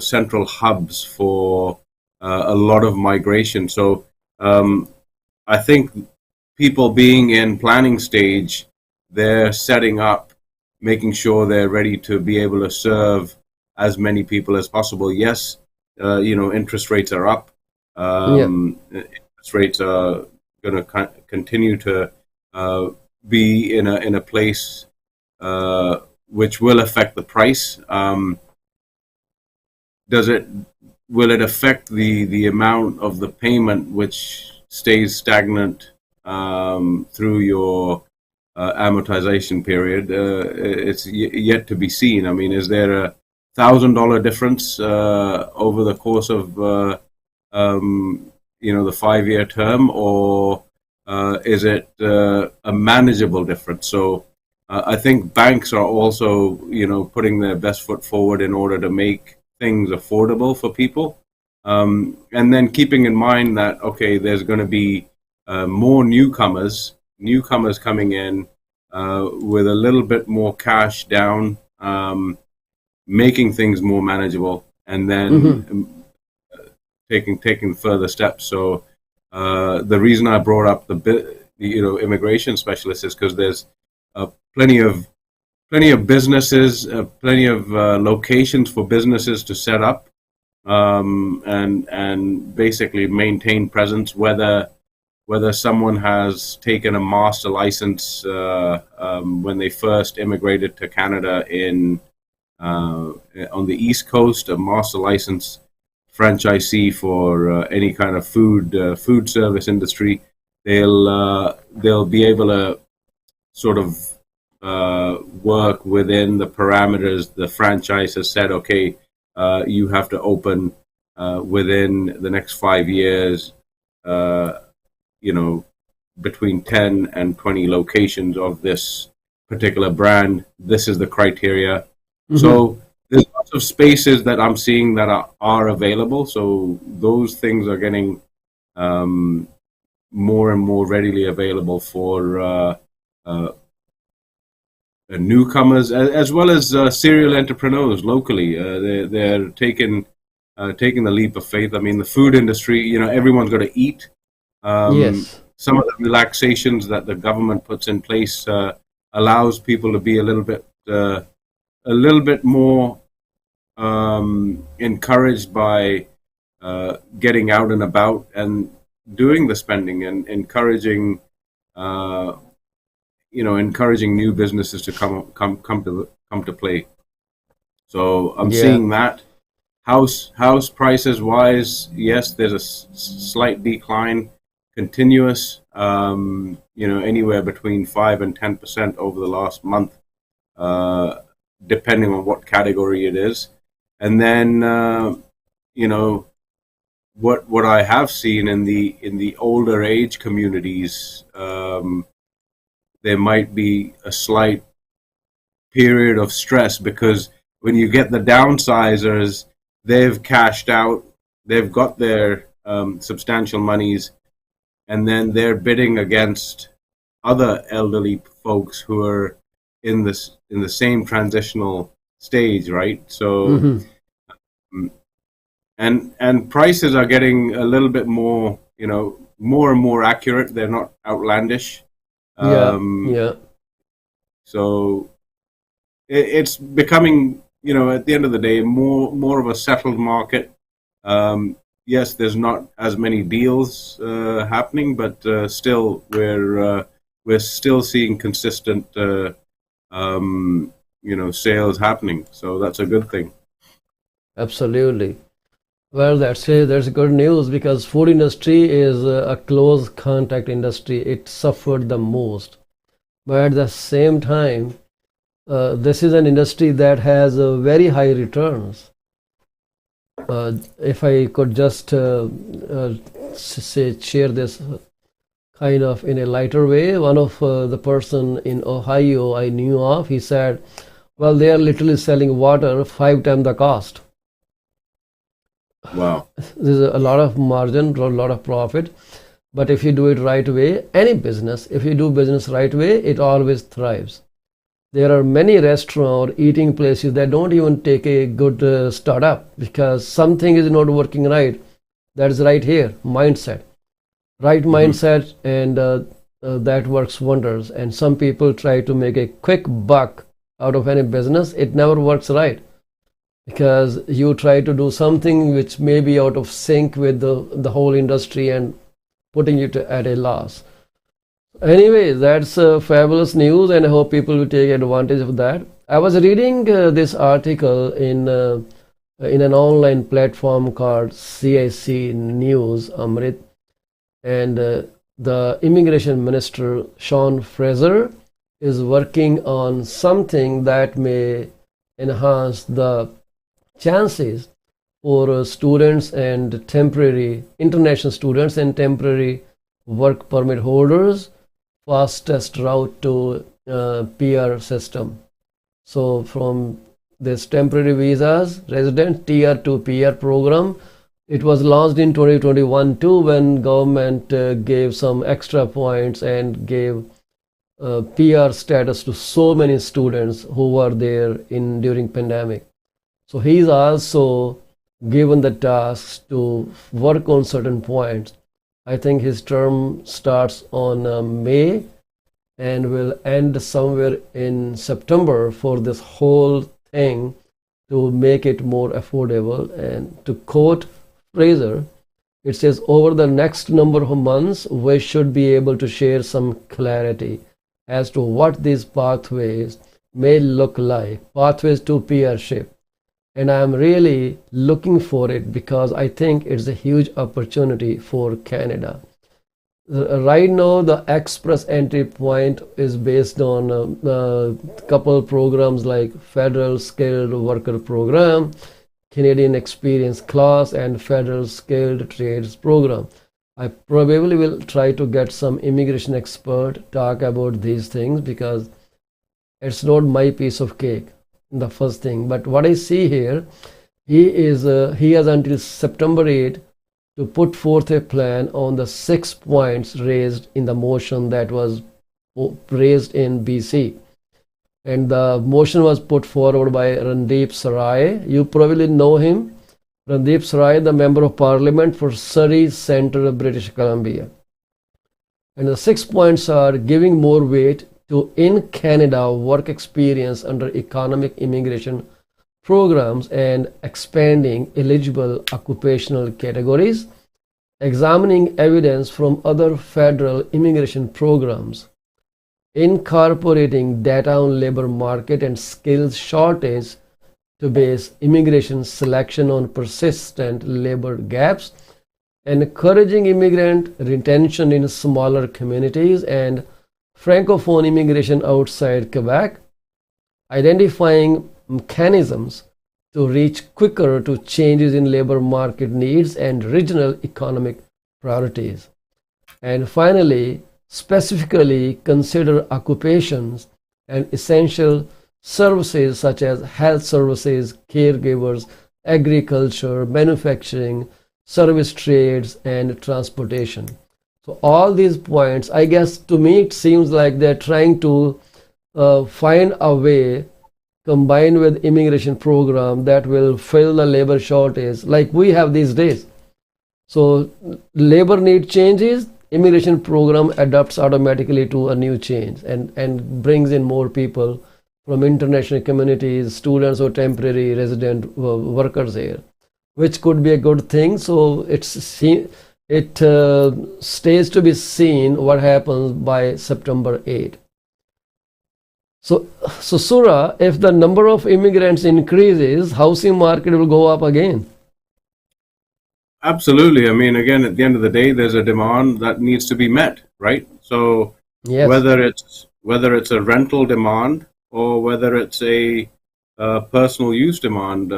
central hubs for a lot of migration. So I think people being in planning stage, they're setting up, making sure they're ready to be able to serve as many people as possible. Yes, interest rates are up. Interest rates are going to continue to be in a place which will affect the price. Will it affect the amount of the payment which stays stagnant through your amortization period? It's yet to be seen. I mean, is there $1,000 difference over the course of the 5-year term, or is it a manageable difference? So I think banks are also putting their best foot forward in order to make things affordable for people, and then keeping in mind that there's going to be more newcomers coming in with a little bit more cash down, making things more manageable, and then taking further steps. So the reason I brought up the immigration specialists is because there's plenty of businesses, plenty of locations for businesses to set up and basically maintain presence, whether someone has taken a master license when they first immigrated to Canada on the East Coast, a master license franchisee for any kind of food service industry. They'll be able to sort of work within the parameters the franchise has said. You have to open within the next 5 years. Between 10 and 20 locations of this particular brand. This is the criteria. So there's lots of spaces that I'm seeing that are available. So those things are getting more and more readily available for newcomers as well as serial entrepreneurs locally. They're taking the leap of faith. I mean, the food industry, everyone's got to eat. Yes. Some of the relaxations that the government puts in place allows people to be a little bit more encouraged by getting out and about and doing the spending and encouraging, encouraging new businesses to come to play. So I'm Yeah, seeing that. House prices wise, yes, there's a slight decline, continuous. Anywhere between 5 and 10% over the last month, depending on what category it is. And then you know what I have seen in the older age communities, there might be a slight period of stress because when you get the downsizers, they've cashed out, they've got their substantial monies, and then they're bidding against other elderly folks who are in the same transitional stage, right? So hmm, and prices are getting a little bit more, more and more accurate. They're not outlandish. yeah, Um, yeah. so it's becoming, at the end of the day, more of a settled market. Yes, there's not as many deals happening, but still, we're still seeing consistent, sales happening. So that's a good thing. Absolutely. Well, that's good news because food industry is a close contact industry. It suffered the most, but at the same time, this is an industry that has very high returns. If I could just say share this kind of in a lighter way, one of the person in Ohio I knew of, he said, "Well, they are literally selling water 5 times the cost." Wow. There's a lot of margin, a lot of profit. But if you do it right way, any business, if you do business right way, it always thrives. There are many restaurant eating places that don't even take a good startup because something is not working right. That is right here, mindset. Right Hmm. mindset, and that works wonders. And some people try to make a quick buck out of any business. It never works right because you try to do something which may be out of sync with the whole industry and putting it at a loss. Anyway, that's fabulous news, and I hope people will take advantage of that. I was reading this article in an online platform called CIC News, Amrit, and the immigration minister Sean Fraser is working on something that may enhance the chances for students and temporary international students and temporary work permit holders fastest route to PR system. So from this temporary visas resident tier to PR program, it was launched in 2021 too when government gave some extra points and gave PR status to so many students who were there in during pandemic. So he's also given the tasks to work on certain points. I think his term starts on May and will end somewhere in September for this whole thing to make it more affordable. And to quote Fraser, it says, over the next number of months, we should be able to share some clarity as to what these pathways may look like, pathways to peership. And I'm really looking for it because I think it's a huge opportunity for Canada. Right now, the express entry point is based on a couple programs like Federal Skilled Worker Program, Canadian Experience Class, and Federal Skilled Trades Program. I probably will try to get some immigration expert talk about these things because it's not my piece of cake, the first thing. But what I see here, he has until September 8 to put forth a plan on the 6 points raised in the motion that was raised in BC. And the motion was put forward by Randeep Sarai. You probably know him. Randeep Sarai, the Member of Parliament for Surrey Centre, British Columbia. And the 6 points are giving more weight to in Canada work experience under economic immigration programs and expanding eligible occupational categories, examining evidence from other federal immigration programs, incorporating data on labor market and skills shortage to base immigration selection on persistent labor gaps, encouraging immigrant retention in smaller communities and francophone immigration outside Quebec, identifying mechanisms to reach quicker to changes in labor market needs and regional economic priorities. And finally, specifically consider occupations and essential services such as health services, caregivers, agriculture, manufacturing, service trades, and transportation. So all these points, I guess to me it seems like they're trying to find a way combined with immigration program that will fill the labor shortage like we have these days. So labor need changes, immigration program adapts automatically to a new change and brings in more people from international communities, students or temporary resident workers here, which could be a good thing. So it stays to be seen what happens by September 8. So Sura, if the number of immigrants increases, housing market will go up again. Absolutely. I mean, again, at the end of the day, there's a demand that needs to be met, right? So Yes. whether it's a rental demand or whether it's a personal use demand,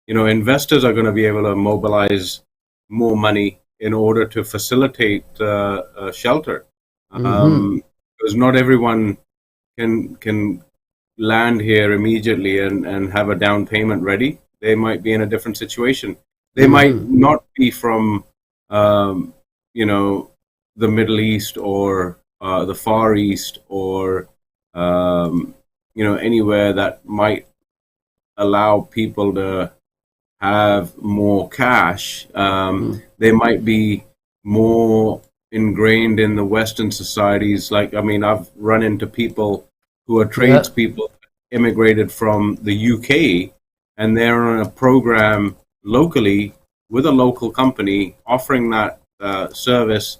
investors are going to be able to mobilize more money in order to facilitate shelter, because not everyone can land here immediately and have a down payment ready. They might be in a different situation. They might not be from, the Middle East or the Far East or, anywhere that might allow people to have more cash. They might be more ingrained in the Western societies. I've run into people who are tradespeople, immigrated from the UK, and they're on a program locally with a local company offering that service.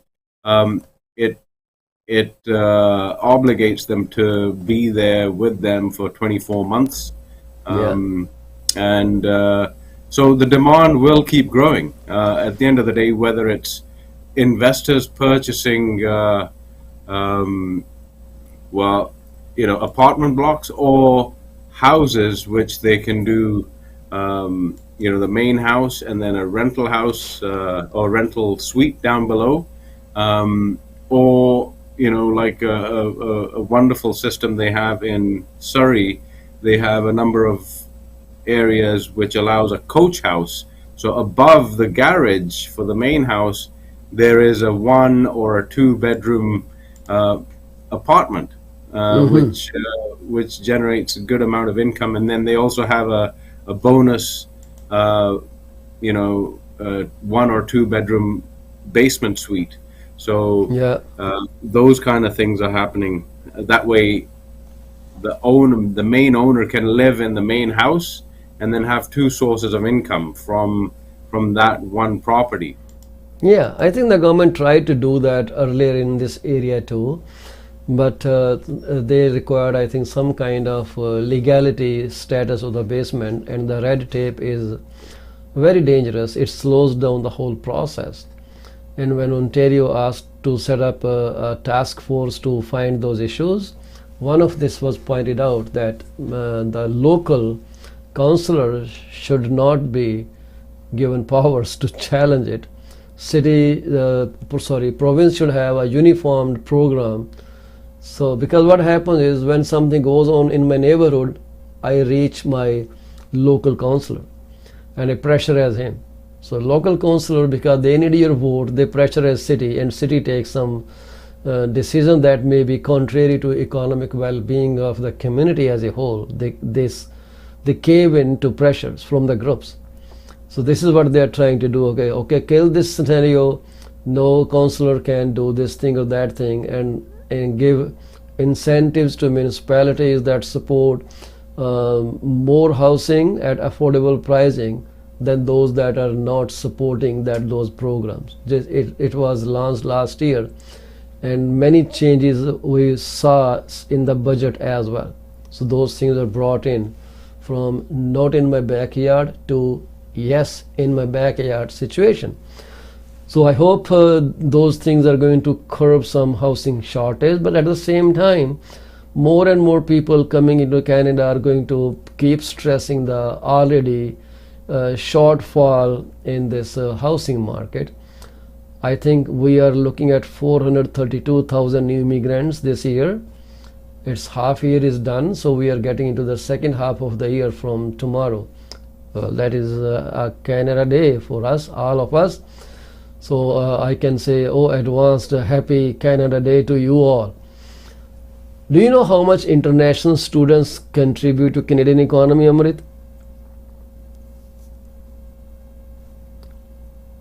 It obligates them to be there with them for 24 months. So the demand will keep growing. At the end of the day, whether it's investors purchasing apartment blocks or houses, which they can do the main house and then a rental house or rental suite down below, or like a wonderful system they have in Surrey. They have a number of areas which allows a coach house. So above the garage for the main house, there is a 1 or a 2 bedroom apartment, which generates a good amount of income. And then they also have a bonus 1 or 2 bedroom basement suite. So those kind of things are happening. That way the main owner can live in the main house and then have 2 sources of income from that one property. Yeah, I think the government tried to do that earlier in this area too, but they required, I think, some kind of legality status of the basement, and the red tape is very dangerous. It slows down the whole process. And when Ontario asked to set up a task force to find those issues, one of this was pointed out that the local councillor should not be given powers to challenge it. Province should have a uniformed program. So because what happens is when something goes on in my neighborhood, I reach my local councillor and I pressurize him. So local councillor, because they need your vote, they pressurize city, and city takes some decision that may be contrary to economic well-being of the community as a whole. They cave into pressures from the groups. So this is what they are trying to do. Okay, kill this scenario. No councillor can do this thing or that thing, and give incentives to municipalities that support more housing at affordable pricing than those that are not supporting those programs. It was launched last year, and many changes we saw in the budget as well. So those things are brought in from not in my backyard to yes in my backyard situation. So I hope those things are going to curb some housing shortage, but at the same time, more and more people coming into Canada are going to keep stressing the already shortfall in this housing market. I think we are looking at 432,000 new immigrants this year. Its half year is done, so we are getting into the second half of the year from tomorrow. That is a Canada Day for us, all of us. So I can say, oh, advanced happy Canada Day to you all. Do you know how much international students contribute to Canadian economy, Amrit?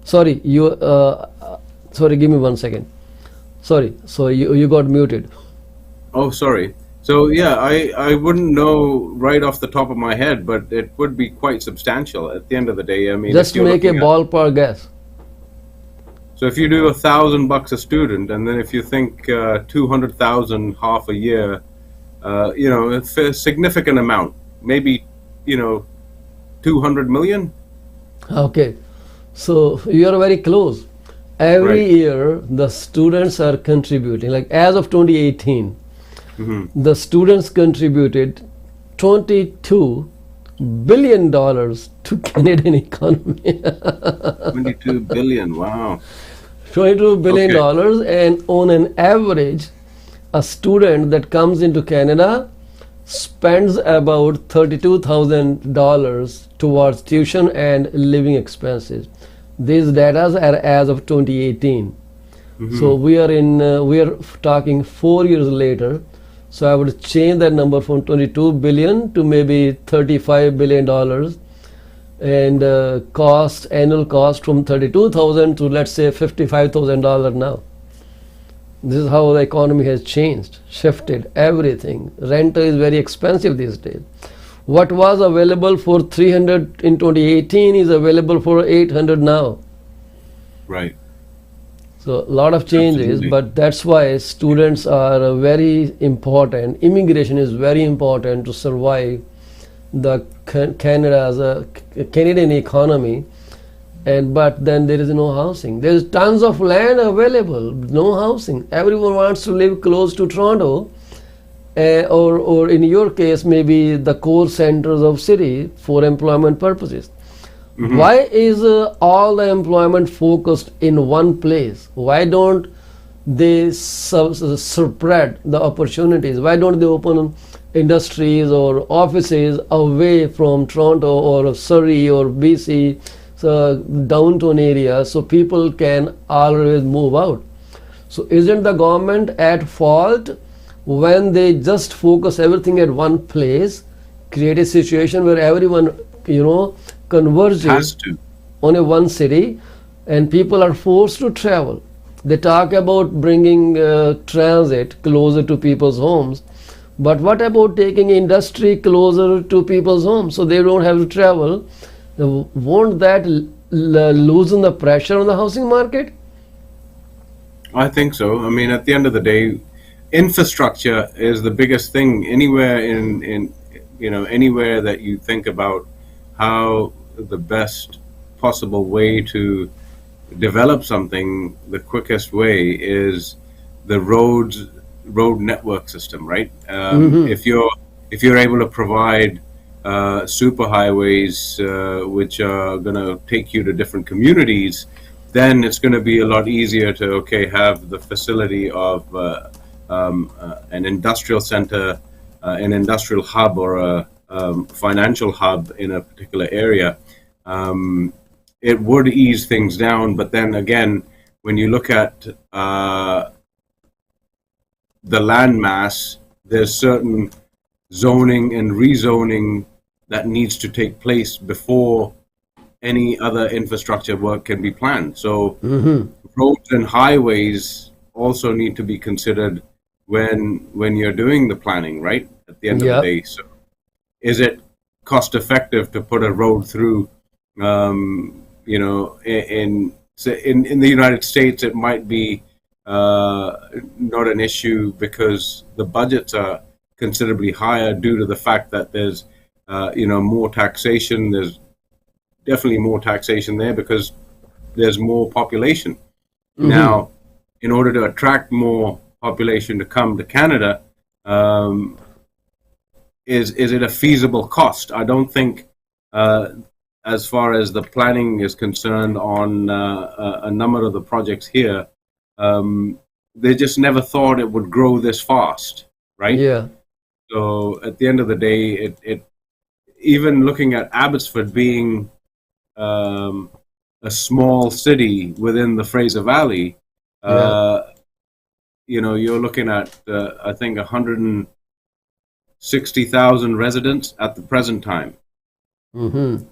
Sorry, sorry, give me 1 second. Sorry, so you got muted. Oh, sorry. So yeah, I wouldn't know right off the top of my head, but it would be quite substantial at the end of the day. I mean, Just make a ballpark guess. So if you do $1,000 a student, and then if you think 200,000 half a year, it's a significant amount. Maybe 200 million. Okay, so you are very close. Every Right. year the students are contributing. Like as of 2018, the students contributed $22 billion to Canadian economy. 22 billion. Wow. $22 billion, Okay. and on an average, a student that comes into Canada spends about $32,000 towards tuition and living expenses. These data are as of 2018. So we are talking 4 years later. So I would change that number from 22 billion to maybe $35 billion, and annual cost from 32,000 to let's say $55,000 now. This is how the economy has changed, shifted everything. Rent is very expensive these days. What was available for 300 in 2018 is available for 800 now. Right. So a lot of changes, Absolutely. but that's why students are very important. Immigration is very important to survive the Canadian economy, but then there is no housing. There is tons of land available, no housing. Everyone wants to live close to Toronto, or in your case, maybe the core centers of city for employment purposes. Why is all the employment focused in one place? Why don't they spread the opportunities? Why don't they open industries or offices away from Toronto or Surrey or BC, so downtown area, so people can always move out? So isn't the government at fault when they just focus everything at one place, create a situation where everyone converges Has to. on a one city, and people are forced to travel? They talk about bringing transit closer to people's homes, but what about taking industry closer to people's homes so they don't have to travel? Won't that loosen the pressure on the housing market? I think so. I mean, at the end of the day, infrastructure is the biggest thing anywhere in anywhere that you think about how the best possible way to develop something. The quickest way is the road network system, right? If you're able to provide superhighways which are going to take you to different communities, then it's going to be a lot easier to have the facility of an industrial center, an industrial hub, or a financial hub in a particular area. It would ease things down, but then again, when you look at the land mass, there's certain zoning and rezoning that needs to take place before any other infrastructure work can be planned. So roads and highways also need to be considered when you're doing the planning, right? At the end of the day. So is it cost effective to put a road through? In the United States, it might be not an issue because the budgets are considerably higher due to the fact that there's more taxation. There's definitely more taxation there because there's more population. Mm-hmm. Now, in order to attract more population to come to Canada, um, is it a feasible cost? I don't think, as far as the planning is concerned, on a number of the projects here, they just never thought it would grow this fast, right? Yeah. So at the end of the day, it even looking at Abbotsford being um, a small city within the Fraser Valley, Yeah. uh, you're looking at I think 160,000 residents at the present time, Mm-hmm.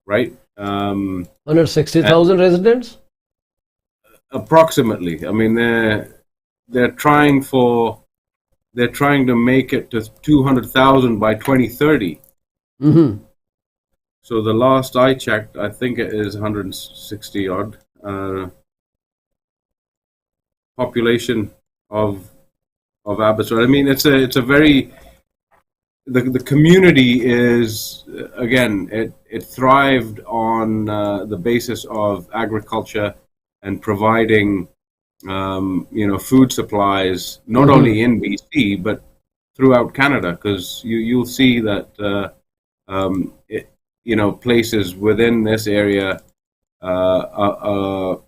right? And 160,000 residents? approximately. I mean, they're trying for they're trying to make it to 200,000 by 2030. Mm-hmm. So the last I checked, I think it is 160 odd population of Abbotsford. I mean, it's a very the community is again it thrived on the basis of agriculture and providing food supplies not Mm-hmm. only in BC but throughout Canada, because you'll see that places within this area are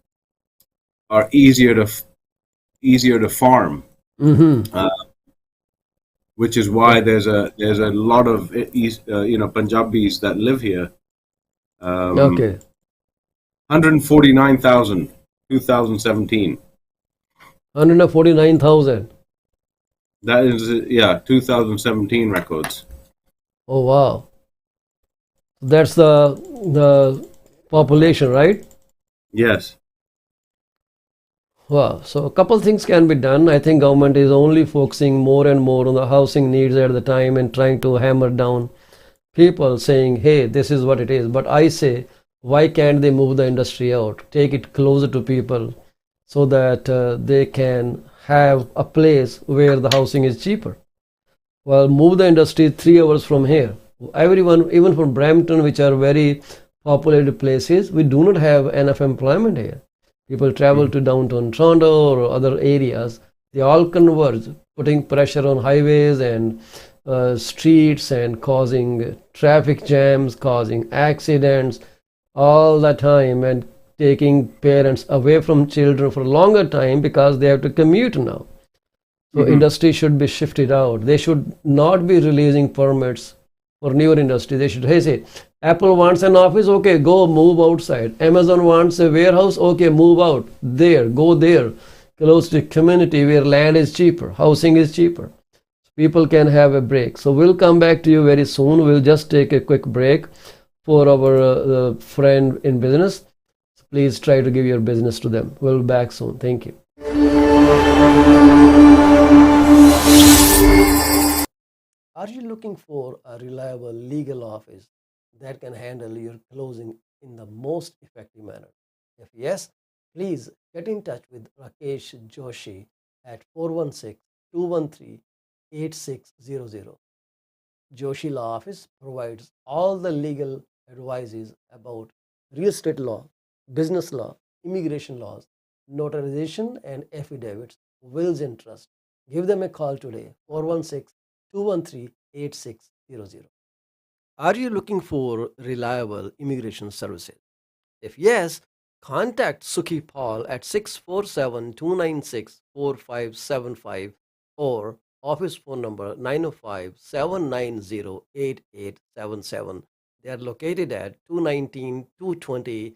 easier to farm, Mm-hmm. uh, which is why there's a lot of Punjabis that live here. Um, Okay. 149,000, 2017. 149,000. That is, yeah, 2017 records. Oh, wow. That's the population, right? Yes. Wow. So a couple things can be done. I think government is only focusing more and more on the housing needs at the time and trying to hammer down people saying, hey, this is what it is. But I say, why can't they move the industry out? Take it closer to people so that they can have a place where the housing is cheaper. Well, move the industry 3 hours from here. Everyone, even from Brampton, which are very populated places, we do not have enough employment here. People travel Mhm. to downtown Toronto or other areas. They all converge, putting pressure on highways and streets and causing traffic jams, causing accidents all the time, and taking parents away from children for a longer time because they have to commute now. So Mhm. industry should be shifted out. They should not be releasing permits for newer industry. They should, hey, say, Apple wants an office, okay, go move outside. Amazon wants a warehouse, okay, move out there, go there, close to community where land is cheaper, housing is cheaper. People can have a break. So we'll come back to you very soon. We'll just take a quick break for our friend in business. So please try to give your business to them. We'll be back soon. Thank you. Are you looking for a reliable legal office that can handle your closing in the most effective manner? If yes, please get in touch with Rakesh Joshi at 416 213 8600. Joshi Law Office provides all the legal advices about real estate law, business law, immigration laws, notarization, and affidavits, wills, and trust. Give them a call today, 416 213 8600. Are you looking for reliable immigration services? If yes, contact Sukhi Paul at 647 296 4575 or office phone number 905 790 8877. They are located at 219 220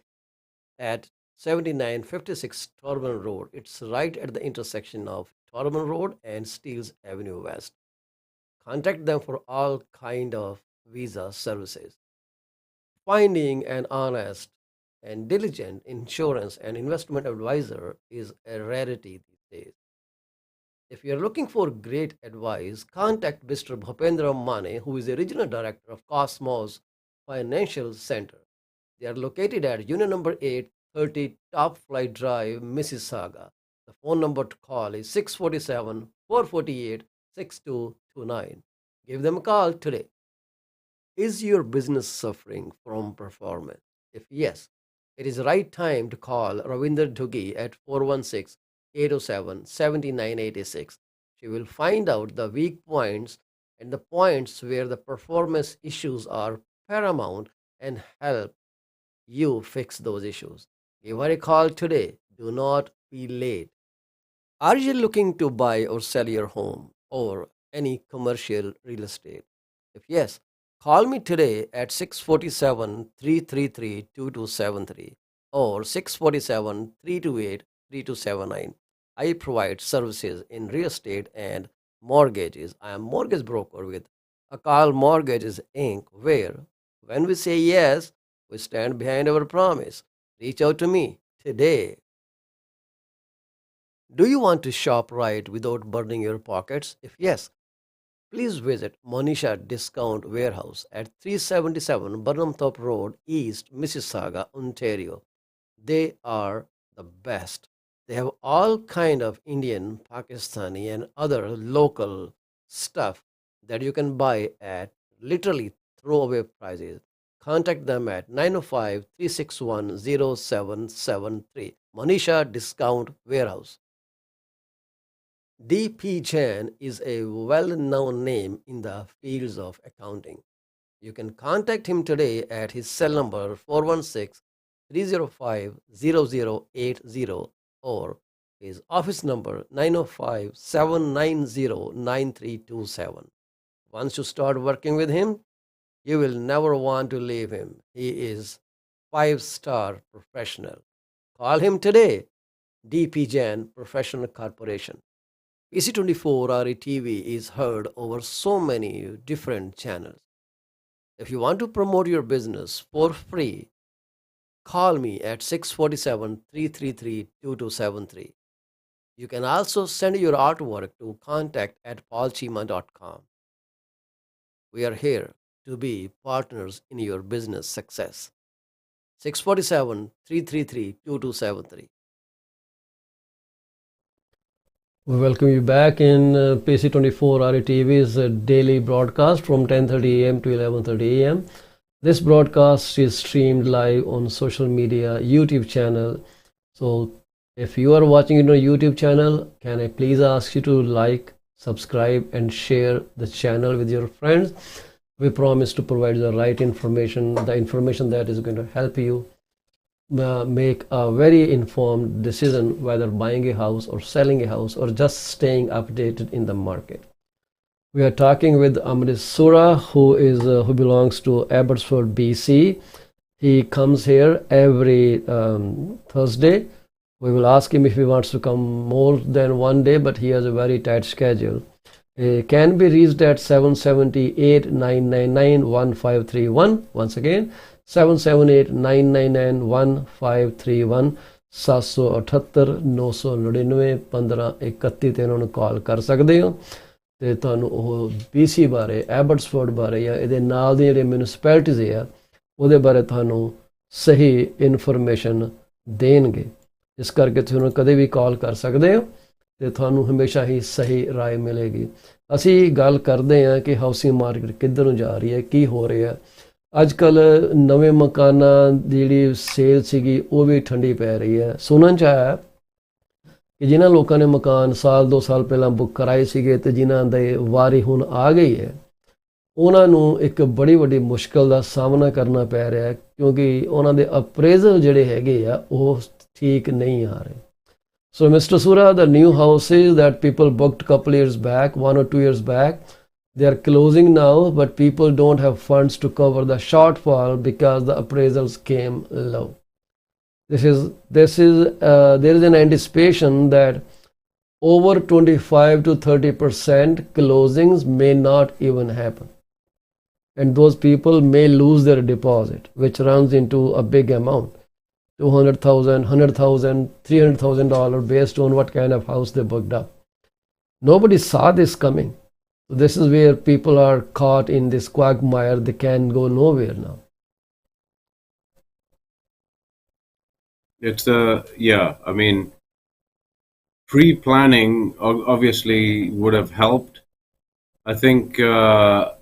at 7956 Torban Road. It's right at the intersection of Torban Road and Steeles Avenue West. Contact them for all kind of visa services. Finding an honest and diligent insurance and investment advisor is a rarity these days. If you are looking for great advice, contact Mr. Bhupendra Mane, who is the regional director of Cosmos Financial Center. They are located at Union number 830 Top Flight Drive, Mississauga. The phone number to call is 647 448 6229. Give them a call today. Is your business suffering from performance? If yes, it is the right time to call Ravinder Duggi at 416 807 7986. She will find out the weak points and the points where the performance issues are paramount and help you fix those issues. Give her a call today. Do not be late. Are you looking to buy or sell your home or any commercial real estate? If yes, call me today at 647 333 2273 or 647 328 3279. I provide services in real estate and mortgages. I am mortgage broker with Akal Mortgages Inc., where when we say yes, we stand behind our promise. Reach out to me today. Do you want to shop right without burning your pockets? If yes, please visit Monisha Discount Warehouse at 377 Burnhamthorpe Road, East Mississauga, Ontario. They are the best. They have all kind of Indian, Pakistani and other local stuff that you can buy at literally throwaway prices. Contact them at 905 361 0773. Monisha Discount Warehouse. D.P. Jain is a well-known name in the fields of accounting. You can contact him today at his cell number 416-305-0080 or his office number 905-790-9327. Once you start working with him, you will never want to leave him. He is 5-star professional. Call him today. D.P. Jain Professional Corporation. PC24 RE TV is heard over so many different channels. If you want to promote your business for free, call me at 647 333 2273. You can also send your artwork to contact@paulcheema.com. We are here to be partners in your business success. 647 333 2273. We welcome you back in PC24 RE TV's daily broadcast from 10:30 a.m. to 11:30 a.m. This broadcast is streamed live on social media, YouTube channel. So if you are watching it on YouTube channel, can I please ask you to like, subscribe and share the channel with your friends. We promise to provide the right information, the information that is going to help you make a very informed decision whether buying a house or selling a house or just staying updated in the market. We are talking with Amrit Sura, who belongs to Abbotsford, BC. He comes here every Thursday. We will ask him if he wants to come more than one day, but he has a very tight schedule. He can be reached at 778-999-1531. Once again, 778-999-1531, 778-999-1531 ਤੇ ਉਹਨਾਂ ਨੂੰ ਕਾਲ ਕਰ ਸਕਦੇ ਹੋ ਤੇ ਤੁਹਾਨੂੰ ਉਹ BC ਬਾਰੇ, ਐਬਟਸਫੋਰਡ ਬਾਰੇ ਜਾਂ ਇਹਦੇ ਨਾਲ ਦੇ ਜਿਹੜੇ ਮਿਊਨਿਸਪੈਲਿਟੀਜ਼ ਆ ਉਹਦੇ ਬਾਰੇ ਤੁਹਾਨੂੰ ਸਹੀ ਇਨਫੋਰਮੇਸ਼ਨ ਦੇਣਗੇ। ਇਸ ਕਰਕੇ ਤੁਸੀਂ ਉਹਨਾਂ ਨੂੰ ਕਦੇ ਵੀ ਕਾਲ ਕਰ ਸਕਦੇ ਹੋ ਤੇ ਤੁਹਾਨੂੰ ਹਮੇਸ਼ਾ ਹੀ ਸਹੀ ਰਾਏ ਮਿਲੇਗੀ। ਅਸੀਂ ਗੱਲ ਕਰਦੇ ਹਾਂ ਕਿ ਹਾਊਸਿੰਗ ਮਾਰਕੀਟ ਕਿੱਧਰ ਨੂੰ ਜਾ ਰਹੀ ਹੈ, ਕੀ ਹੋ ਰਿਹਾ। ਅੱਜ ਕੱਲ੍ਹ ਨਵੇਂ ਮਕਾਨਾਂ ਦੀ ਜਿਹੜੀ ਸੇਲ ਸੀਗੀ ਉਹ ਵੀ ਠੰਡੀ ਪੈ ਰਹੀ ਹੈ। ਸੁਣਨ 'ਚ ਆਇਆ ਕਿ ਜਿਨ੍ਹਾਂ ਲੋਕਾਂ ਨੇ ਮਕਾਨ ਸਾਲ 2 ਸਾਲ ਪਹਿਲਾਂ ਬੁੱਕ ਕਰਾਏ ਸੀਗੇ ਤੇ ਜਿਨ੍ਹਾਂ ਦੇ ਵਾਰੀ ਹੁਣ ਆ ਗਈ ਹੈ, ਉਹਨਾਂ ਨੂੰ ਇੱਕ ਬੜੀ ਵੱਡੀ ਮੁਸ਼ਕਲ ਦਾ ਸਾਹਮਣਾ ਕਰਨਾ ਪੈ ਰਿਹਾ ਕਿਉਂਕਿ ਉਹਨਾਂ ਦੇ ਅਪਰੇਜ਼ਲ ਜਿਹੜੇ ਹੈਗੇ ਆ ਉਹ ਠੀਕ ਨਹੀਂ ਆ ਰਹੇ। So Mr. Sura, the new houses that people booked a couple years back, 1 or 2 years back, they are closing now, but people don't have funds to cover the shortfall because the appraisals came low. There is an anticipation that over 25 to 30% closings may not even happen. And those people may lose their deposit, which runs into a big amount. $200,000, $100,000, $300,000 based on what kind of house they booked up. Nobody saw this coming. So this is where people are caught in this quagmire. They can go nowhere now. It's yeah. I mean, pre-planning obviously would have helped. I think the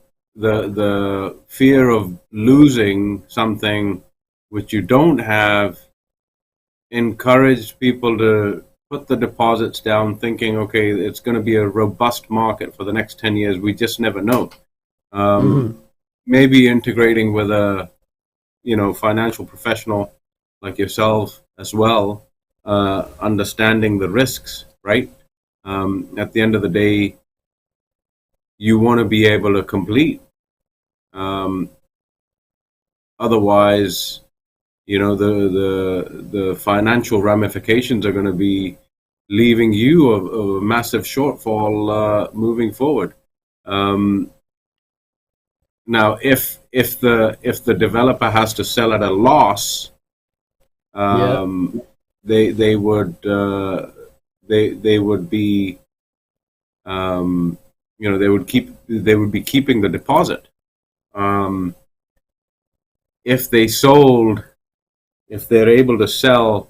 fear of losing something which you don't have encouraged people to put the deposits down, thinking, okay, it's going to be a robust market for the next 10 years. We just never know. Maybe integrating with a financial professional like yourself as well, understanding the risks, right? At the end of the day, you want to be able to complete. Otherwise, the financial ramifications are going to be leaving you a massive shortfall moving forward. Now, if the developer has to sell at a loss, they would be they would be keeping the deposit. If they're able to sell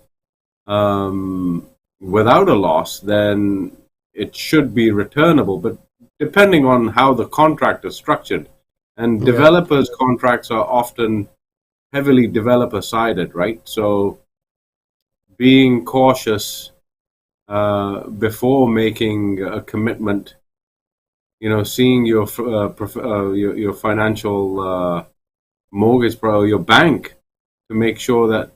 without a loss, then it should be returnable. But depending on how the contract is structured, and developers' contracts are often heavily developer-sided, right? So being cautious before making a commitment, seeing your financial mortgage your bank, to make sure that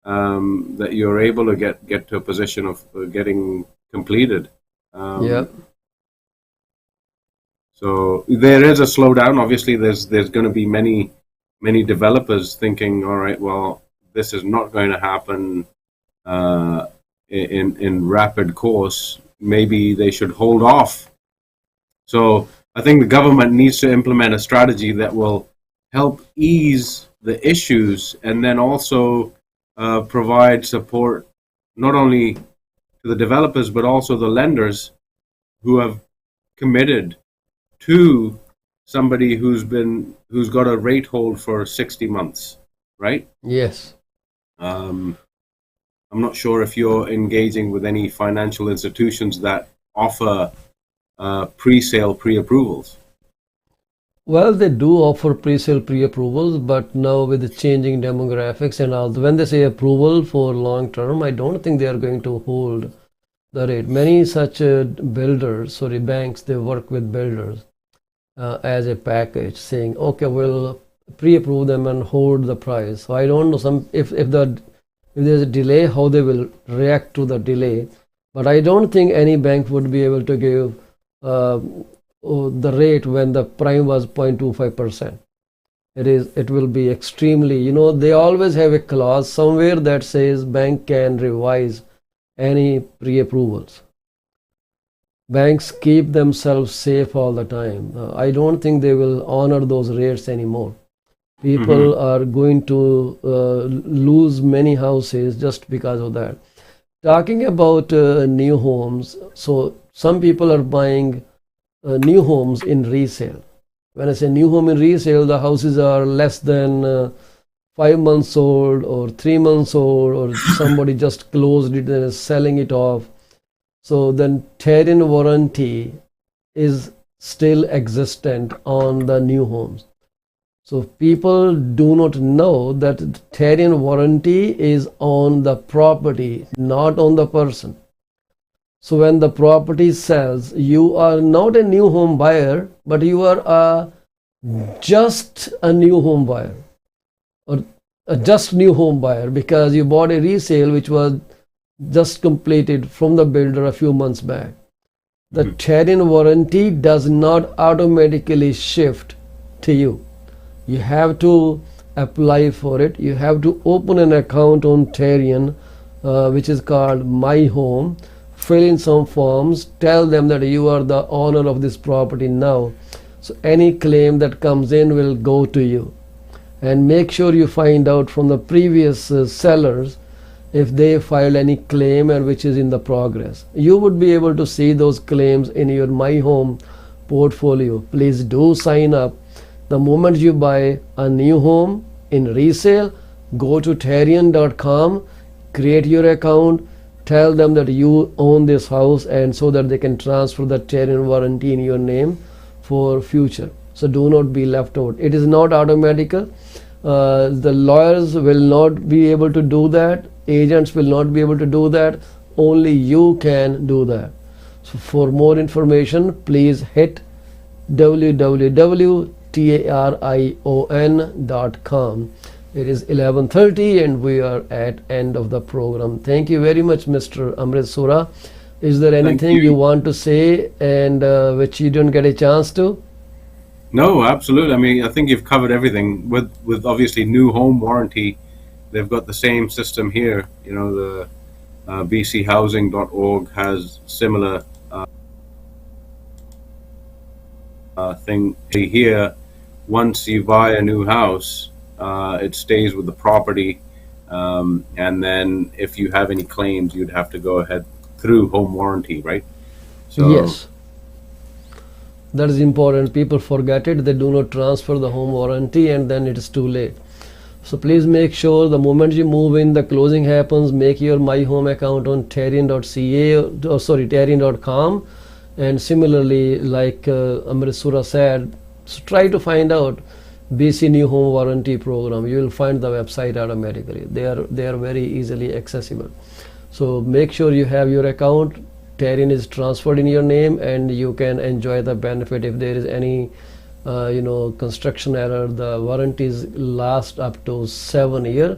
that you're able to get to a position of getting completed. So there is a slowdown. Obviously, there's going to be many developers thinking, all right, well, this is not going to happen in rapid course. Maybe they should hold off. So I think the government needs to implement a strategy that will help ease the issues, and then also provide support not only to the developers but also the lenders who have committed to somebody who's got a rate hold for 60 months, right? Yes. I'm not sure if you're engaging with any financial institutions that offer pre-sale pre-approvals. Well, they do offer pre-sale pre-approvals, but now with the changing demographics and all, when they say approval for long term, I don't think they are going to hold the rate. Many such banks, they work with builders as a package, saying, okay, we'll pre-approve them and hold the price. So I don't know if there's a delay, how they will react to the delay. But I don't think any bank would be able to give the rate when the prime was 0.25%. It will be extremely, they always have a clause somewhere that says bank can revise any pre-approvals. Banks keep themselves safe all the time. I don't think they will honor those rates anymore. People are going to lose many houses just because of that. Talking about new homes, so some people are buying new homes in resale. When I say new home in resale, the houses are less than 5 months old or 3 months old, or somebody just closed it and is selling it off. So then terrain warranty is still existent on the new homes. So people do not know that terrain warranty is on the property, not on the person. So when the property sells, you are not a new home buyer, but you are just a new home buyer, or a just new home buyer, because you bought a resale which was just completed from the builder a few months back. The terrain warranty does not automatically shift to you. You have to apply for it. You have to open an account on Terrain, which is called My Home. Fill in some forms, tell them that you are the owner of this property now. So any claim that comes in will go to you. And make sure you find out from the previous sellers if they filed any claim and which is in the progress. You would be able to see those claims in your My Home portfolio. Please do sign up. The moment you buy a new home in resale, go to Terrian.com, create your account, tell them that you own this house, and so that they can transfer the Terrian warranty in your name for future. So do not be left out. It is not automatical. The lawyers will not be able to do that. Agents will not be able to do that. Only you can do that. So for more information, please hit www.tarion.com. It is 11:30 and we are at end of the program. Thank you very much, Mr. Amrit Sura. Is there anything you want to say and which you didn't get a chance to? No, absolutely. I mean, I think you've covered everything. With obviously new home warranty, they've got the same system here. You know, the bchousing.org has similar thing here. Once you buy a new house, it stays with the property, and then if you have any claims, you'd have to go ahead through home warranty, right? So yes, that is important. People forget it. They do not transfer the home warranty and then it is too late. So please make sure the moment you move in, the closing happens, make your My Home account on Terrian.com. And similarly, like Amrit Sura said, so try to find out BC New Home Warranty Program. You will find the website automatically. They are very easily accessible. So make sure you have your account. Terrian is transferred in your name, and you can enjoy the benefit. If there is any construction error, the warranties last up to 7 years.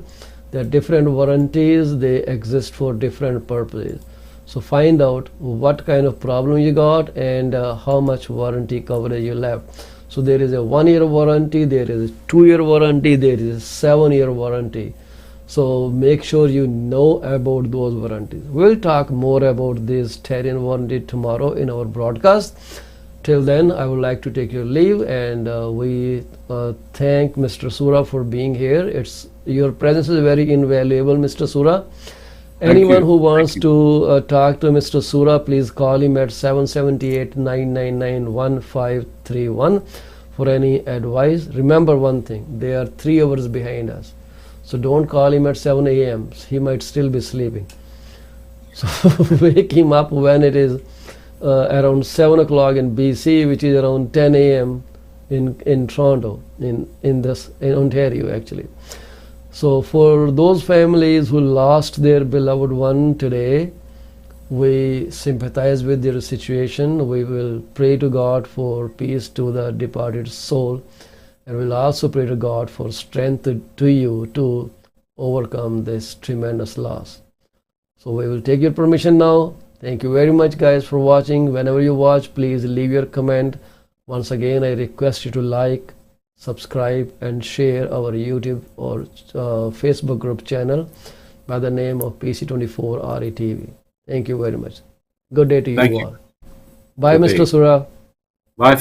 There are different warranties. They exist for different purposes. So find out what kind of problem you got and how much warranty coverage you left. So there is a 1-year warranty, there is a 2-year warranty, there is a 7-year warranty. So make sure you know about those warranties. We'll talk more about this Terrian warranty tomorrow in our broadcast. Till then, I would like to take your leave, and we thank Mr. Sura for being here. Your presence is very invaluable, Mr. Sura. Anyone who wants to talk to Mr. Sura, please call him at 778-999-1531 for any advice. Remember one thing, they are 3 hours behind us. So don't call him at 7 a.m. He might still be sleeping. So wake him up when it is around 7 o'clock in BC, which is around 10 a.m. in Toronto, in Ontario actually. So for those families who lost their beloved one today, we sympathize with their situation. We will pray to God for peace to the departed soul, and we'll also pray to God for strength to you to overcome this tremendous loss. So we will take your permission now. Thank you very much, guys, for watching. Whenever you watch, please leave your comment. Once again, I request you to like, subscribe, and share our YouTube or Facebook group channel by the name of PC24 RE TV. Thank you very much. Good day to you all. Bye, Mr. Sura.